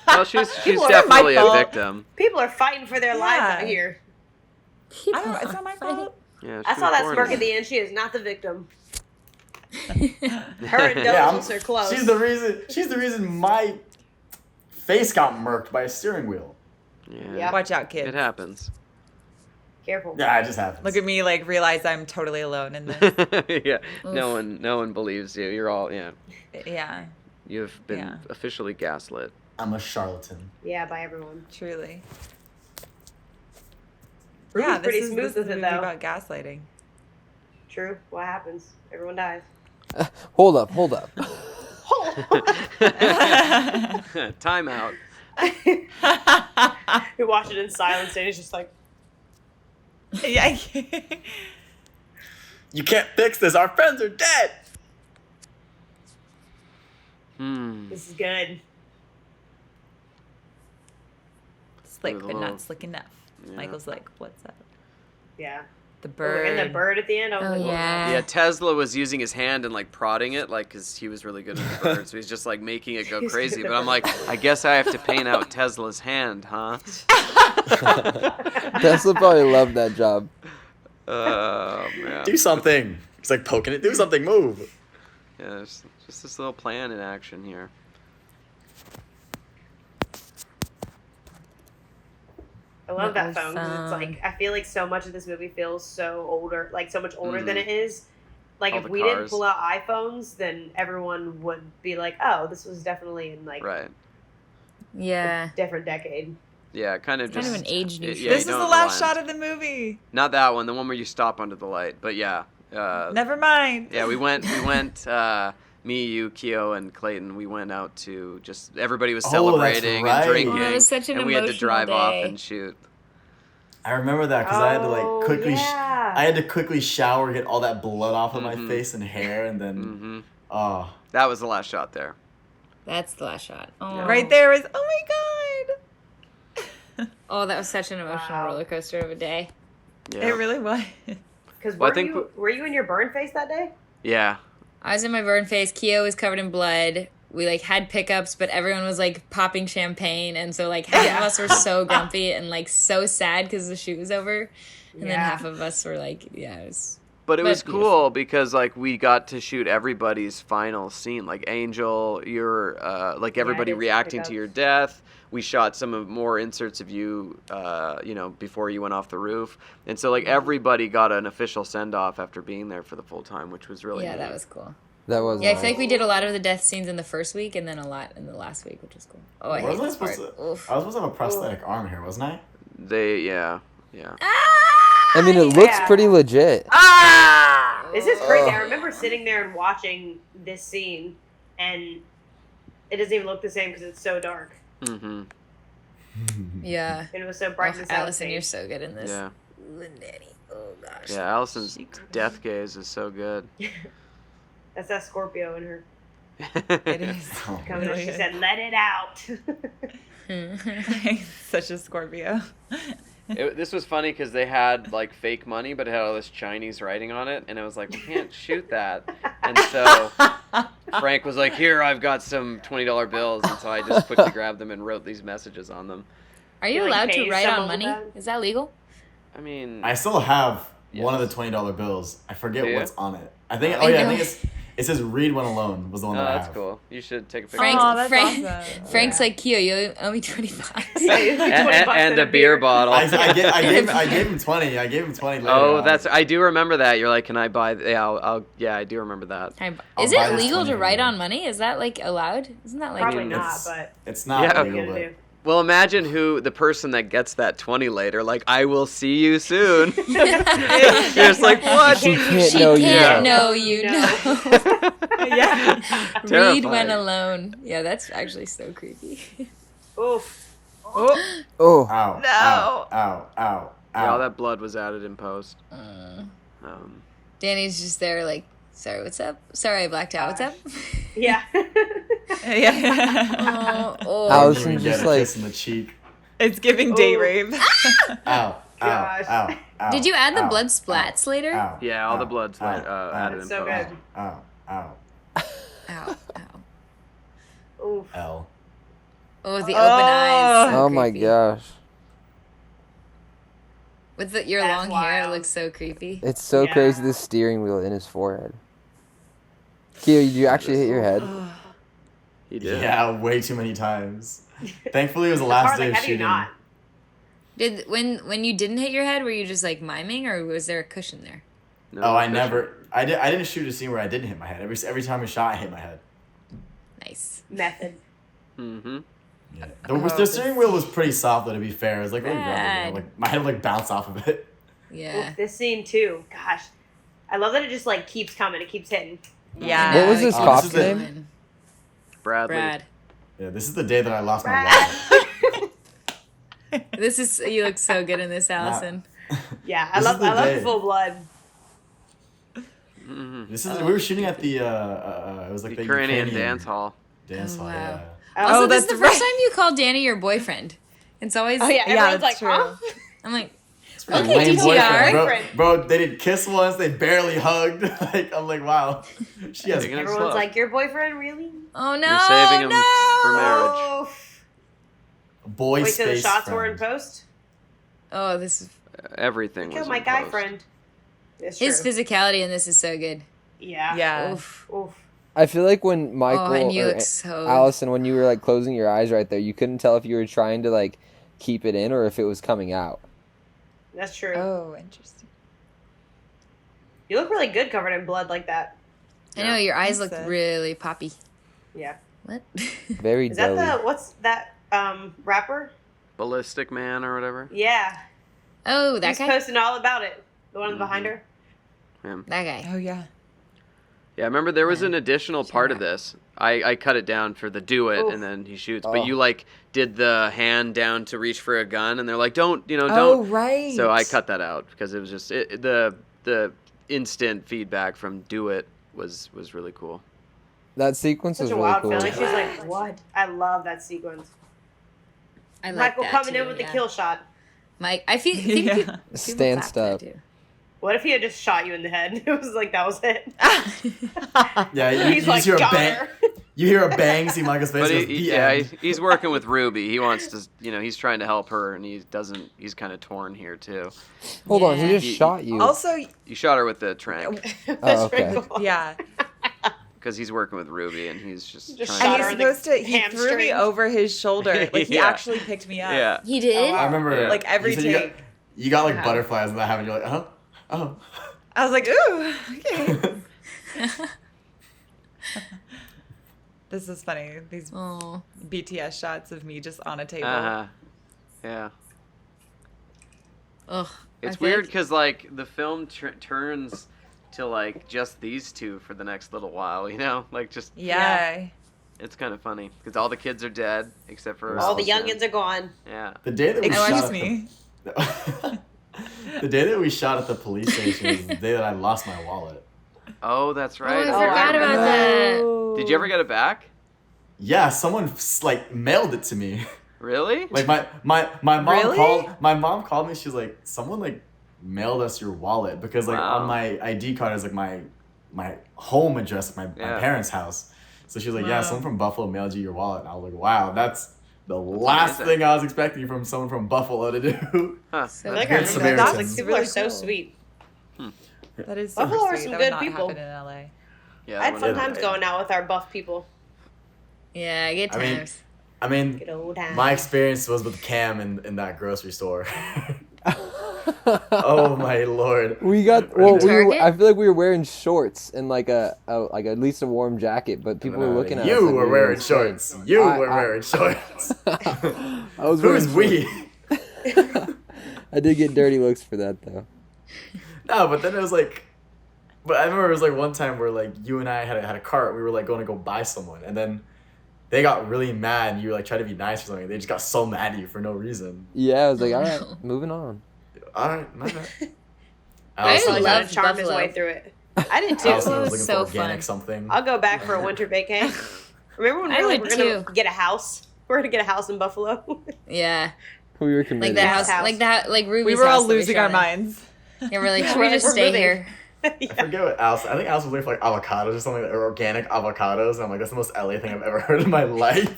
Well, she's People are definitely a Michael. victim. People are fighting for their lives Yeah. out here. I don't know. It's not my fault. Yeah, I she saw was that born smirk in- at the end. She is not the victim. Her and Yeah, Douglas are close. She's the reason my face got murked by a steering wheel. Yeah, Yep. Watch out, kid. it happens. Careful. Yeah, it just happens. Look at me, like, realize I'm totally alone in this. Yeah, no one believes you. You're all Yeah, You've been officially gaslit. I'm a charlatan. Yeah, by everyone. truly. Ruby's This pretty is smooth this is with a it, movie though. about gaslighting. True. What happens? Everyone dies. Hold up. Time out. We watch it in silence, and it's just like, Yeah. You can't fix this. Our friends are dead. this is good. Slick, With a but little- not slick enough. Yeah. Michael's like, what's up? Yeah. The Oh, bird. and the bird at the end. I was Oh, like, yeah. Yeah, Tesla was using his hand and like prodding it, like, because he was really good at the bird, so he's just like making it go He's crazy. good at But I'm like, I guess I have to paint out Tesla's hand, huh? Tesla probably loved that job. Oh man. Do something. He's like poking it. Do something. Move. Yeah, there's just this little plan in action here. I love that Little phone because it's like I feel like so much of this movie feels so older, like so much older than it is. Like All if the we didn't cars. pull out iPhones, then everyone would be like, "Oh, this was definitely in like Right. Yeah. a different decade." Yeah, kind of It's kind just of an age neutral. yeah, This is you the don't last blend. shot of the movie. Not that one, the one where you stop under the light. But yeah. Never mind. Yeah, we went me, you, Kio, and Clayton, we went out to just everybody was Oh, that's celebrating right. and drinking. Oh, it was such an and we had to emotional drive off day. and shoot. I remember that because I had to like quickly. Yeah. I had to quickly shower, get all that blood off of my Mhm. face and hair, and then. Hmm. Oh. That was the last shot there. That's the last shot. Oh. Right there is, oh my god. Oh, that was such an emotional Wow. roller coaster of a day. Yeah. It really was. Because Well, I think were you in your burn face that day? Yeah. I was in my burn face. Kio was covered in blood. We like had pickups, but everyone was like popping champagne, and so like half of us were so grumpy and like so sad because the shoot was over, and then half of us were like, yeah, it was. But it was beautiful. cool because like we got to shoot everybody's final scene. Like Angel, you're like everybody did some reacting to pickups. your death. We shot some of more inserts of you, before you went off the roof, and so like everybody got an official send off after being there for the full time, which was really Yeah, neat. that was cool. That was. Yeah, I feel like we did a lot of the death scenes in the first week and then a lot in the last week, which was cool. Oh, I hate Wasn't I this part. supposed to? Oof. I was supposed to have a prosthetic arm here, wasn't I? Yeah. I mean, it looks Yeah. pretty legit. This is crazy. I remember sitting there and watching this scene, and it doesn't even look the same because it's so dark. Mm-hmm. Yeah. And it was so bright. Oh, in the Alyson, soundstage. you're so good in this. Yeah. Ooh, Daddy. Oh gosh. Yeah. Allison's death gaze is so good. That's that Scorpio in her. It is. Oh, Coming in, Really she is. said, "Let it out." Such a Scorpio. This was funny because they had like fake money, but it had all this Chinese writing on it, and I was like, we can't shoot that. And so Frank was like, "Here, I've got some $20 bills," and so I just quickly grabbed them and wrote these messages on them. Are you You, like, allowed to pay write someone on with money? that? Is that legal? I mean, I still have one of Yes. the $20 bills. I forget Do you? what's on it. I think. I Oh yeah, I know. think it says "Read One Alone" was the one oh, that I that's have. cool. You should take a picture. Frank- Aw, that's Frank- awesome. Frank's like, Kio, you owe me $20. Yeah, it was like 20 bucks and a beer bottle. I gave him 20. I gave him 20 later. Oh, on. that's. I do remember that. You're like, can I buy? Yeah, I do remember that. I'll Is buy it this legal to 20 write later. on money? Is that like allowed? Isn't that like Probably mean, not, it's- but It's not Yeah. what are you legal, gonna but do? Well, imagine who the person that gets that 20 later. Like, I will see you soon. You're just like, what? She can't she know you. can't know. know you. No. No. Yeah. Read Terrifying. when alone. Yeah, that's actually so creepy. Oof. Oh, Oh, Ow. No. Ow. Ow. Ow. Yeah, all that blood was added in post. Danny's just there like, sorry, what's up? Sorry, I blacked out. What's up? Yeah. yeah. Oh, Allison Get just a like. kiss in the cheek. It's giving date Oh. rape. Ow. Ow. Gosh. Ow. Ow. Did you add the ow, blood splats later? Ow. Yeah, all the ow, blood's ow, added ow, in So post. good. Ow. Ow. Ow, ow. Oof. L. Oh, the open eyes. So Oh my creepy. gosh. With your That's long hair, it wild. looks so creepy. It's so Yeah. crazy, the steering wheel in his forehead. Kio, did you actually hit your head? He did. Yeah, way too many times. Thankfully, it was the The last part, day like, of how do you shooting. not? When you didn't hit your head, were you just like miming, or was there a cushion there? No Oh, cushion. I didn't shoot a scene where I didn't hit my head. Every time I shot, I hit my head. Nice. Method. Mm-hmm. Yeah. Oh, The steering wheel was pretty soft, though, to be fair. It was like really rubbing. Bad. Like my head would like bounce off of it. Yeah. Oof, this scene too. Gosh, I love that it just like keeps coming. It keeps hitting. Yeah. What was this Oh, cop's this is the- name? Bradley. Brad. Yeah, this is the day that I lost my Brad. wallet. You look so good in this, Alyson. Yeah, I This is love the day. full blood. Mm-hmm. This is we were shooting at the it was like the Ukrainian dance hall. Dance hall. wow. Yeah. Also, this is that's the first right. time you call Danny your boyfriend. It's always. Oh yeah, everyone's like, that's true. huh? I'm like, My okay, lame DTR. boyfriend, bro, they didn't kiss once. They barely hugged. Like I'm like, wow. She has Taking it Everyone's slow. like, your boyfriend, really? Oh no, You're saving him no. for marriage. Oh. boy Wait, so the space shots were in friend. post? Oh, this is Everything Kill was my in guy post. friend. It's true. his physicality in this is so good. Yeah. Yeah. Oof. Oof. I feel like when Michael Oh, and you or look so. Allison, when you were like closing your eyes right there, you couldn't tell if you were trying to like keep it in or if it was coming out. That's true. Oh, interesting. You look really good covered in blood like that. I know your eyes look That's it. really poppy. Yeah. What? Very Is that doughy. the what's that rapper? Ballistic Man or whatever. Yeah. Oh, that He's guy. posting all about it. The one Mhm. behind her. Him. That guy. Oh yeah. Yeah, I remember there was Yeah. an additional Check part it of out. this. I cut it down for the do it Oof. and then he shoots. Oh. But you like did the hand down to reach for a gun and they're like, don't. Oh right. So I cut that out because it was just the instant feedback from do it was really cool. That sequence Such was a really wild cool. feeling. She's like, what? I love that sequence. I like Michael that coming too, in with yeah. the kill shot. Mike, I think Yeah. people Stand clapped that up. too. What if he had just shot you in the head? It was like that was it. Yeah, you He's just like, hear a got bang. her. You hear a bang, see Michael's face. But Goes, he, "The yeah, end." he's working with Ruby. He wants to, he's trying to help her and he doesn't. He's kind of torn here too. Hold on, he Yeah. just shot you. Also, You shot her with the trank That's Oh, okay. pretty cool. yeah. because he's working with Ruby and he's just Just trying And shot he's her in the supposed to. He threw me hamstring. over his shoulder. Like he Yeah. actually picked me up. Yeah. He did. Oh, I remember Yeah. Like every you said take. You got like Wow. butterflies and that happened. You're like, oh. I was like, ooh, okay. This is funny. These Oh, BTS shots of me just on a table. Yeah. ugh. It's I feel weird like- because like the film turns to like just these two for the next little while, like just Yeah. it's kind of funny because all the kids are dead except for All the Allison. youngins are gone. Yeah. The day that we Excuse shot at me. the day that we shot at the police station was the day that I lost my wallet. Oh, that's Oh, right. I forgot about remember that. Did you ever get it back? Yeah, someone like mailed it to me. Really? Like my mom Really? called me. She was like, someone like mailed us your wallet because like Wow. on my ID card is like my home address, my Yeah. parents' house. So she was like, yeah, Wow. someone from Buffalo mailed you your wallet. And I was like, wow, that's the last amazing. thing I was expecting from someone from Buffalo to do. Huh. So I like Good our Samaritans. Like, people Really are so cool. sweet. That is super Buffalo are sweet. some That good would not people. happen in LA. Yeah. I had when fun I- times going out with our buff people. Yeah, good I mean- times. I mean, Good old times. my experience was with Cam in that grocery store. Oh my lord. We got well. Target? I feel like we were wearing shorts and like a like at least a warm jacket, but people were looking at us. You like were we wearing insane. shorts. You I- were I- wearing shorts. I was wearing Who's we? shorts. I did get dirty looks for that though. No, but then it was like, but I remember it was like one time where like you and I had a cart. We were like going to go buy someone, and then they got really mad. And you were like trying to be nice or something. They just got so mad at you for no reason. Yeah, I was like, Oh, all right, no. moving on. All right, my bad. I Allison Like, was love trying to charm his Buffalo. way through it. I did too. Allison Buffalo was is looking so for organic fun. something. I'll go back for a winter vacay. Remember when we I were like, would we're gonna too. get a house? We're gonna get a house in Buffalo. Yeah, We were like committed. that Yes. house, like that, like Ruby's We were all house that losing our shot at. minds. Yeah, we're like, Yeah, should we're we like, just we're stay moving. here? I forget what Allison. I think Allison was looking for like avocados or something, or organic avocados. And I'm like, that's the most LA thing I've ever heard in my life.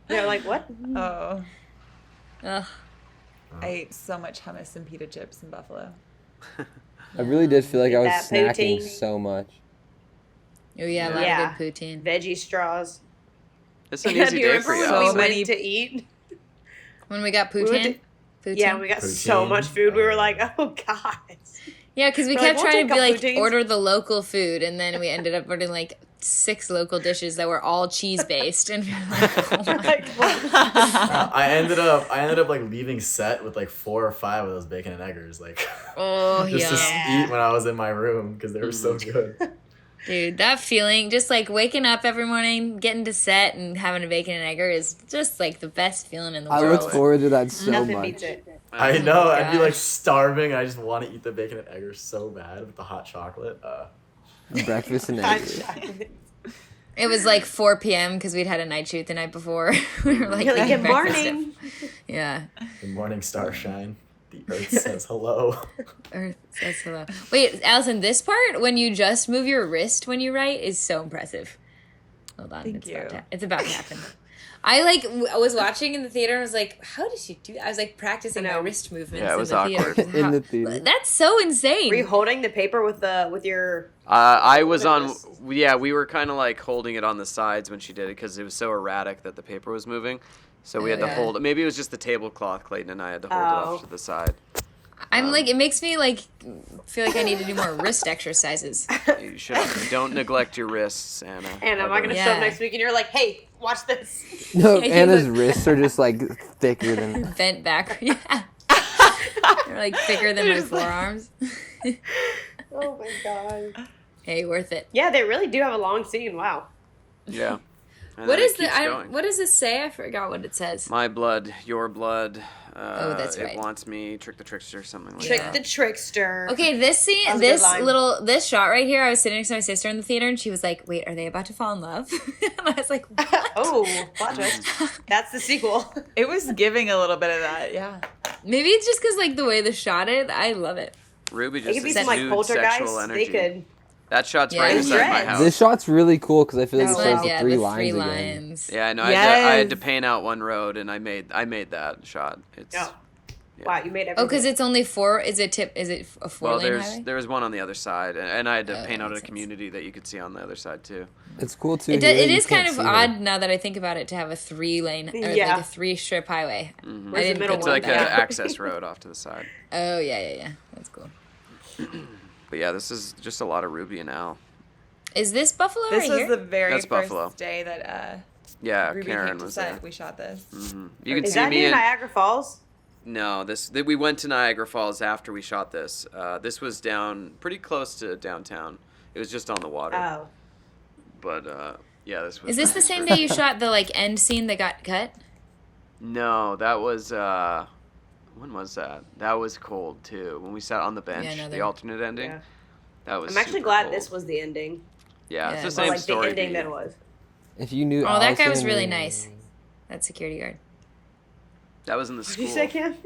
They're like, what? Oh, Ugh. I ate so much hummus and pita chips in Buffalo. I really did feel like I was That snacking poutine. so much. Oh yeah, a lot Yeah. of good poutine. Veggie straws. It's an Yeah, easy do you day remember for you. when So we Allison. many- went to eat? When we got We went poutine, to- Yeah, we got so Poutine. much food. We were like, oh god. Yeah, because we We're like, kept we'll trying to take be a like poutine. order the local food, and then we ended up ordering like 6 local dishes that were all cheese based, and we were like, oh my Like, what? I ended up like leaving set with like 4 or 5 of those bacon and eggers, like Oh, just to yeah. eat when I was in my room because they were so good. Dude, that feeling, just like waking up every morning, getting to set, and having a bacon and egger is just like the best feeling in the I world. look forward to that so Nothing much. beats it. I know. I'd be like gosh. starving. And I just want to eat the bacon and eggers so bad with the hot chocolate. Breakfast and Hot eggs. chocolate. It was like 4 p.m. because we'd had a night shoot the night before. We were like, You're like, eating good breakfast. morning. Yeah. Good morning, starshine. The earth says hello. Earth says hello. Wait, Alyson, this part, when you just move your wrist when you write, is so impressive. Hold on. Thank you. It's about to happen. I I was watching in the theater and I was like, how did she do that? I was like practicing I my know. wrist movements Yeah, it in was the awkward. theater. In the theater. That's so insane. Were you holding the paper with your? I was on. Goodness. Yeah, we were kind of like holding it on the sides when she did it because it was so erratic that the paper was moving. So we had to Yeah. hold it. Maybe it was just the tablecloth. Clayton and I had to hold it Oh. off to the side. I'm like, it makes me like feel like I need to do more wrist exercises. You should don't neglect your wrists, Anna. And am I gonna Yeah. show up next week? And you're like, hey, watch this. No, Yeah, he Anna's looked- wrists are just like thicker than. Bent back. Yeah. They're like thicker than my forearms. Oh my god. Hey, worth it. Yeah, they really do have a long scene. Wow. Yeah. And What then is it keeps going. what does this say? I forgot what it says. My blood, your blood. Oh, that's It right. wants me. Trick the trickster, something like Trick that. the trickster. Okay, this scene, That was a good line. this shot right here, I was sitting next to my sister in the theater and she was like, wait, are they about to fall in love? And I was like, what? Oh, plot twist. That's the sequel. It was giving a little bit of that, yeah. Maybe it's just because like the way the shot is, I love it. Ruby It just could be exudes some like poltergeist. sexual energy. They could. That shot's Yeah. right And inside my dreads. house. This shot's really cool because I feel like This it shows one, the yeah, 3 the lines 3 again. lines. Yeah, I know. I had to Yes. paint out one road, and I made that shot. It's Oh. Yeah. Wow, you made everything. Oh, because it's only 4, is it a 4 well, lane highway? there was one on the other side, and I had to Oh, paint out a makes sense. community that you could see on the other side too. It's cool too. It here, it you is kind can't of see odd it. now that I think about it to have a 3 lane, or Yeah. like a 3 strip highway. I Mhm. Where's the didn't middle think It's about like an that. access road off to the side. Oh, yeah. That's cool. But yeah, this is just a lot of Ruby and Al. Is this Buffalo This right was here? the very That's first Buffalo. day that Yeah, Ruby Karen came to was set. there. We shot this. Hmm You can Is see that me near in. Niagara Falls? No, we went to Niagara Falls after we shot this. This was down pretty close to downtown. It was just on the water. Oh. But yeah, this was. Is this the same day you shot the like end scene that got cut? No, that was. When was that? That was cold too. When we sat on the bench, Yeah, no, the they're- alternate ending. Yeah. That was. I'm actually super glad cold. this was the ending. Yeah, Yeah. it's the Or same like story. the ending beat. that it was. If you knew. Oh, that guy was Alyson really and- nice. That security guard. That was in the Did school. you say, Kim?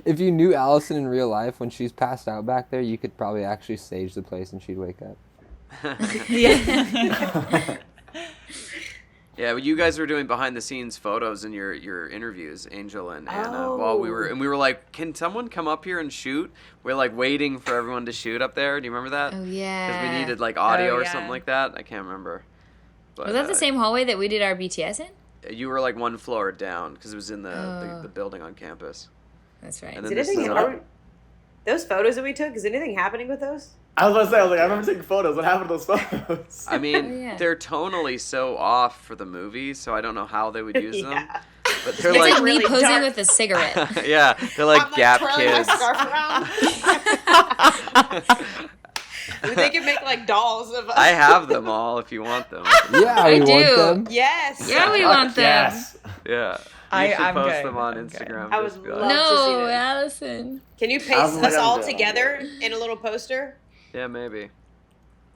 If you knew Alyson in real life, when she's passed out back there, you could probably actually stage the place and she'd wake up. Yeah. Yeah, well, you guys were doing behind the scenes photos in your interviews, Angel and Anna, while we were like, can someone come up here and shoot? We're like waiting for everyone to shoot up there. Do you remember that? Oh Because yeah. we needed like audio Oh, or yeah. something like that. I can't remember. But, Was that the same hallway that we did our BTS in? You were like one floor down because it was in Oh. the building on campus. That's right. And Is then this is anything? another- Those photos that we took. Is anything happening with those? I was about to say, I remember taking photos. What happened to those photos? I mean, Oh, yeah. they're tonally so off for the movie, so I don't know how they would use them. Yeah. But they're It's like, like, me really posing dark. with a cigarette. yeah, they're like I'm Gap twirling kids. my scarf around. They can make like dolls of us. I have them all if you want them. Yeah, I we want do. them. Yes. Yeah, we want them. Yes. Yeah. I- You should I'm post good. them on I'm good. Instagram. I just would be like, love- to see No, that. Allison. Can you paste I'm us all gonna- together in a little poster? Yeah, maybe.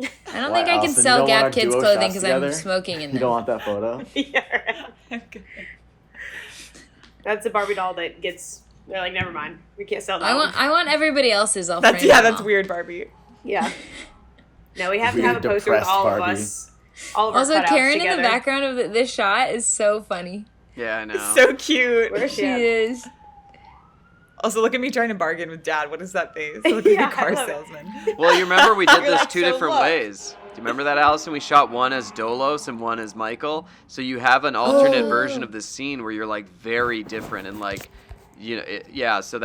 I don't What, think I can Allison, you sell don't Gap want our Kids duo clothing shots because I'm together? smoking in You them. don't want that photo? Yeah. Right. That's the Barbie doll that gets. They're like, never mind. We can't sell that. I want everybody else's. I'll That's frame yeah, them that's all. weird, Barbie. Yeah. No, we have to have a Weird, poster with depressed all of Barbie. us. All of our Also, cutouts Karen together. in the background of this shot is so funny. Yeah, I know. So cute. Where is She she at? is. Also, look at me trying to bargain with Dad. What is that face? I look like Yeah, a car I love it. salesman. Well, you remember we did You're this like, two "So different look." ways. Do you remember that, Allison? We shot one as Dolos and one as Michael. So you have an alternate version of this scene where you're like very different and like So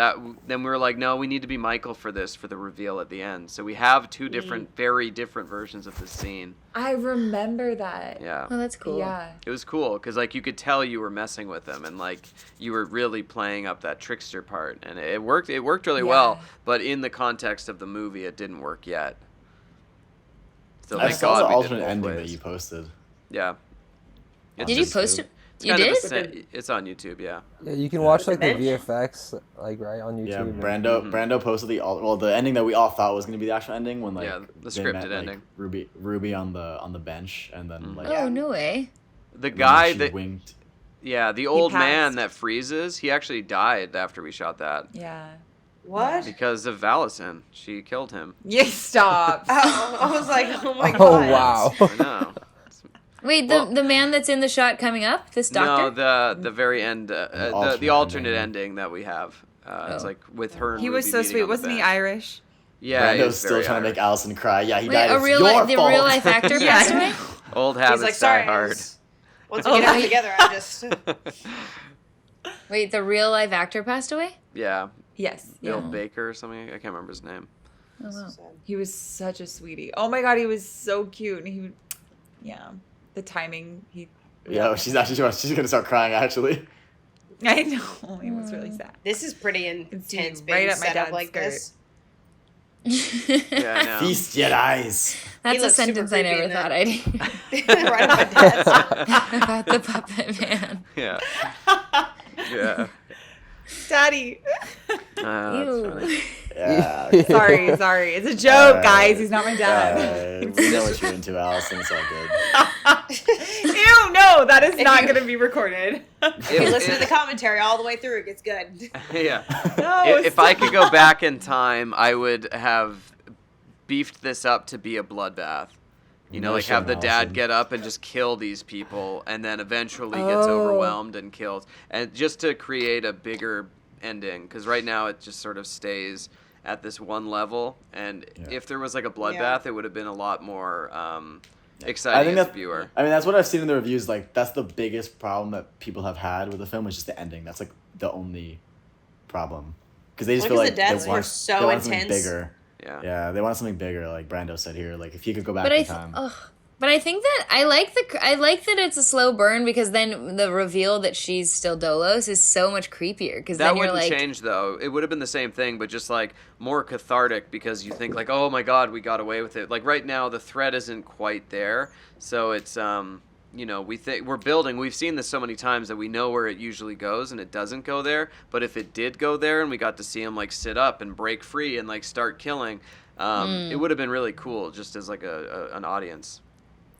then we were like, no, we need to be Michael for the reveal at the end. So we have two very different versions of this scene. I remember that. Yeah. Oh, that's cool. Yeah. It was cool because like you could tell you were messing with him and like you were really playing up that trickster part, and it worked. It worked really well, but in the context of the movie, it didn't work yet. So I thank saw the God we did alternate both ending ways. that you posted. Yeah. It's Did you just- post it? it's You kind of did? it's on YouTube, yeah. Yeah, you can watch like the bench? VFX like right on YouTube. Yeah, and- Brando posted the ending that we all thought was gonna be the actual ending when like Yeah, the they scripted met, like, ending. Ruby on the bench and then like Oh, no way. The when guy she that winked. the old man passed. that freezes, he actually died after we shot that Yeah. What? because of Alyson. She killed him. Yeah, stop. Oh, I was like, oh my god. Oh wow. I know. Wait, Well- the man that's in the shot coming up, this doctor? No, the very end, alternate the alternate ending. ending that we have. It's Oh. like with her. And He was Ruby so meeting sweet. on the Wasn't he bench. Irish? Yeah, he Brando's was still very trying to Irish. make Alyson cry. Yeah, he Wait, died. a It's real your the fault. real life actor Yeah. passed away? Old He's habits like, die sorry. hard. Once we get out together, I just. Wait, the real life actor passed away? Yeah, Yes. Bill Yeah. Baker or something. I can't remember his name. Oh, wow. He was such a sweetie. Oh my god, he was so cute. And he, yeah, the timing. Yeah, she's gonna start crying actually. I know. It was really sad. This is pretty can see intense right being at my set up dad's like skirt. this. Yeah, I know. Feast your eyes. That's a looks super sentence I creepy never in thought that. I'd Right on my desk. about the puppet man. Yeah. Yeah. Daddy. That's Ew. funny. Yeah. sorry. It's a joke, guys. He's not my dad. We know what you're into, Alyson. It's all good. Ew, no, that is not you- going to be recorded. If you listen to the commentary all the way through, it gets good. Yeah. No, If I could go back in time, I would have beefed this up to be a bloodbath. You know, No like have the shame, dad Allison. get up and just kill these people, and then eventually gets Oh. overwhelmed and killed, and just to create a bigger ending. Because right now it just sort of stays at this one level, and Yeah. if there was like a bloodbath, Yeah. it would have been a lot more I exciting think as a that viewer. I mean that's what I've seen in the reviews. Like that's the biggest problem that people have had with the film is just the ending. That's like the only problem because they just Well, feel 'cause like the deaths they were want, so they want something intense. bigger. Yeah. Yeah, they want something bigger, like Brando said here. Like if he could go back But in time. but I think that I like that it's a slow burn because then the reveal that she's still Dolos is so much creepier because That then you're wouldn't like change though. It would have been the same thing, but just like more cathartic because you think like, oh my god, we got away with it. Like right now, the threat isn't quite there, so it's we think we're building. We've seen this so many times that we know where it usually goes, and it doesn't go there. But if it did go there, and we got to see him like sit up and break free and like start killing, it would have been really cool just as like an audience.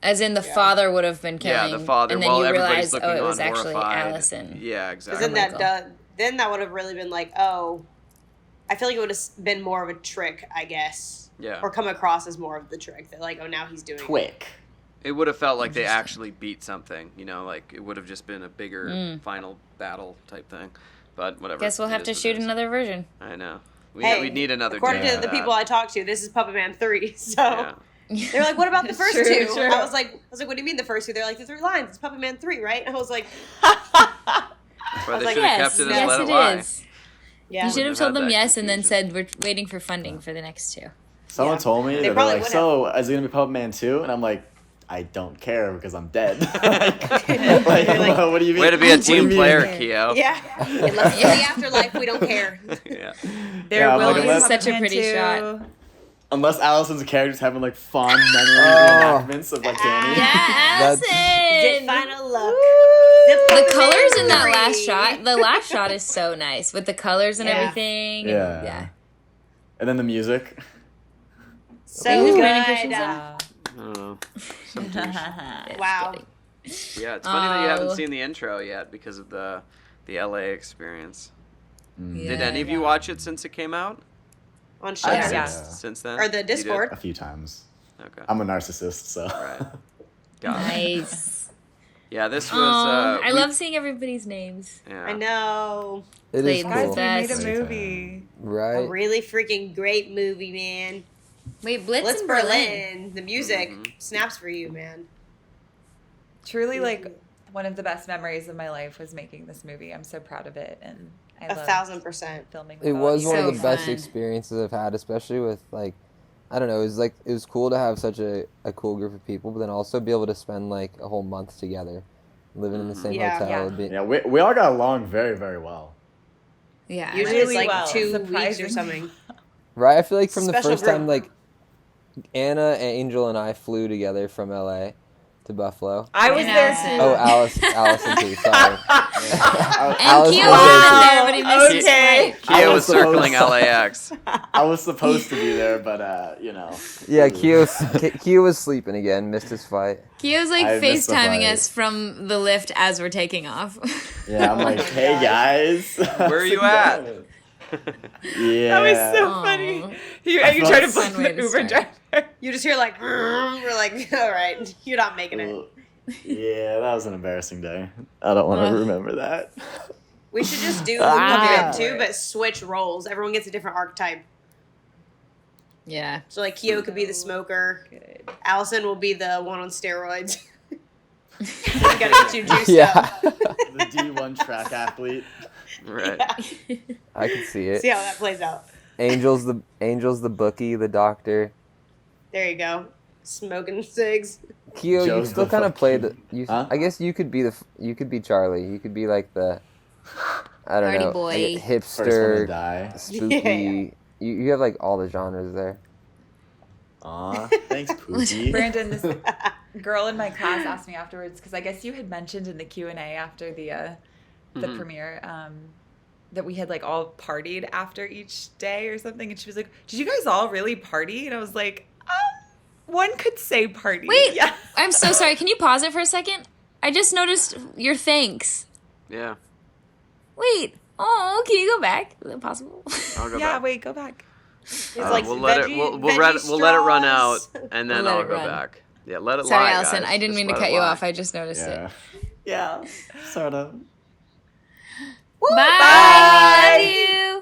as in the father would have been killing. Yeah, the father. and then While you everybody's realize looking it was on actually horrified. Alyson. Yeah, Because exactly. then that would have really been like, oh, I feel like it would have been more of a trick, I guess. Yeah. Or come across as more of the trick that like, oh, now he's doing it. Quick. It would have felt like they actually beat something, like it would have just been a bigger final battle type thing. But whatever. Guess we'll It have is to what shoot it is. another version. I know. Hey, We need another. according day to for the that. people I talked to, this is Puppetman 3. So Yeah. they're like, what about the first True, two? true. I was like, what do you mean the first two? They're like, the 3 lines. It's Puppetman 3, right? And I was like, That's why was they like, should have Yes, kept it as yes let it it lie. is. yeah. You should have have told had them that yes and then confusion. said we're waiting for funding for the next two. Someone Yeah. told me They that they're probably like, would so is it gonna be Puppetman 2? And I'm like, I don't care because I'm dead. like, You're like, what do you mean? Way to be a What do you team mean? player, Kio. Yeah. Unless it's in the afterlife, we don't care. Yeah. There Yeah, will like, be unless- Such a Puppetman pretty 2. shot. Unless Allison's character's having like fond memories Oh. and reenactments of like Danny. Yeah, That's- Zip Alyson! final look. The colors in that last 3. shot, the last shot is so nice with the colors and Yeah. everything. Yeah. And, yeah. And then the music. So Who's good. Brandon Christensen? Yeah. I don't know. Some douche. Just Wow. kidding. Yeah, it's funny that you haven't Oh. seen the intro yet because of the LA experience. Mm. Did any of you watch it since it came out? On I Shudder. have. Yeah. Since then? Or the You did? Discord. A few times. Okay. I'm a narcissist, so. Right. Got it. Nice. Yeah, this was. Aw, I we- love seeing everybody's names. Yeah. I know. It is Clayton's cool. Guys, we made Best. a movie. A Right? really freaking great movie, man. Wait, Blitz, Blitz in Berlin. Berlin. The music Mhm. snaps for you, man. Truly, like, one of the best memories of my life was making this movie. I'm so proud of it. And I loved 1,000%. filming. It with all was you one of So the guys. best fun. experiences I've had, especially with like, I don't know, it was cool to have such a cool group of people, but then also be able to spend like a whole month together, living in the same Yeah. hotel. Yeah. It'd be- Yeah, we all got along very, very well. Yeah. Usually it's Really like well, 2 weeks or surprisingly. something. right. I feel like from the Special first time, group. like Anna, Angel, and I flew together from LA to Buffalo. I was And there Alyson. too. Oh, Allison too. Sorry. And Allison Kio was there wasn't too. there, but he missed his Okay. flight. Kio I was was circling supposed- LAX. I was supposed to be there, but you know. Yeah, Kio was sleeping again. Missed his flight. Kio's like I missed the FaceTiming flight. us from the lift as we're taking off. Yeah, I'm like, hey guys. Where are you at? Yeah. That was so Aw. funny. I You felt try to fun blame way the to Uber start. driver. You just hear like, we're like, all right, you're not making it. Yeah, that was an embarrassing day. I don't want to Ugh. remember that. We should just do Ah. Puppetman too, but switch roles. Everyone gets a different archetype. Yeah. So like Kio could be the smoker. Good. Allison will be the one on steroids. You gotta get you juiced Yeah, up. The D1 track athlete. Right. Yeah. I could see it. See how that plays out. Angel's the bookie, the doctor. There you go. Smoking cigs. Kio, you Joe's still the kind of play the. fucking- You, Huh? I guess you could be Charlie. You could be like the. I don't Party know, boy. like First one to hipster, die. spooky. You have like all the genres there. Aw, thanks, Pookie. Brandon, this girl in my class asked me afterwards because I guess you had mentioned in the Q&A after the Mhm. premiere that we had like all partied after each day or something, and she was like, "Did you guys all really party?" And I was like, one could say party." Wait. Yeah. I'm so sorry. Can you pause it for a second? I just noticed your thanks. Yeah. Wait. Oh, can you go back? Is that possible? I'll go Yeah. back. Wait. Go back. It's like we'll let it. veggie- We'll veggie let it run out, straws. and then We'll let I'll it go run. back. Yeah, let it Sorry, lie, Allison. guys. I didn't Just mean to let cut it you lie. off. I just noticed Yeah. it. Yeah. Sort of. Bye. Love you.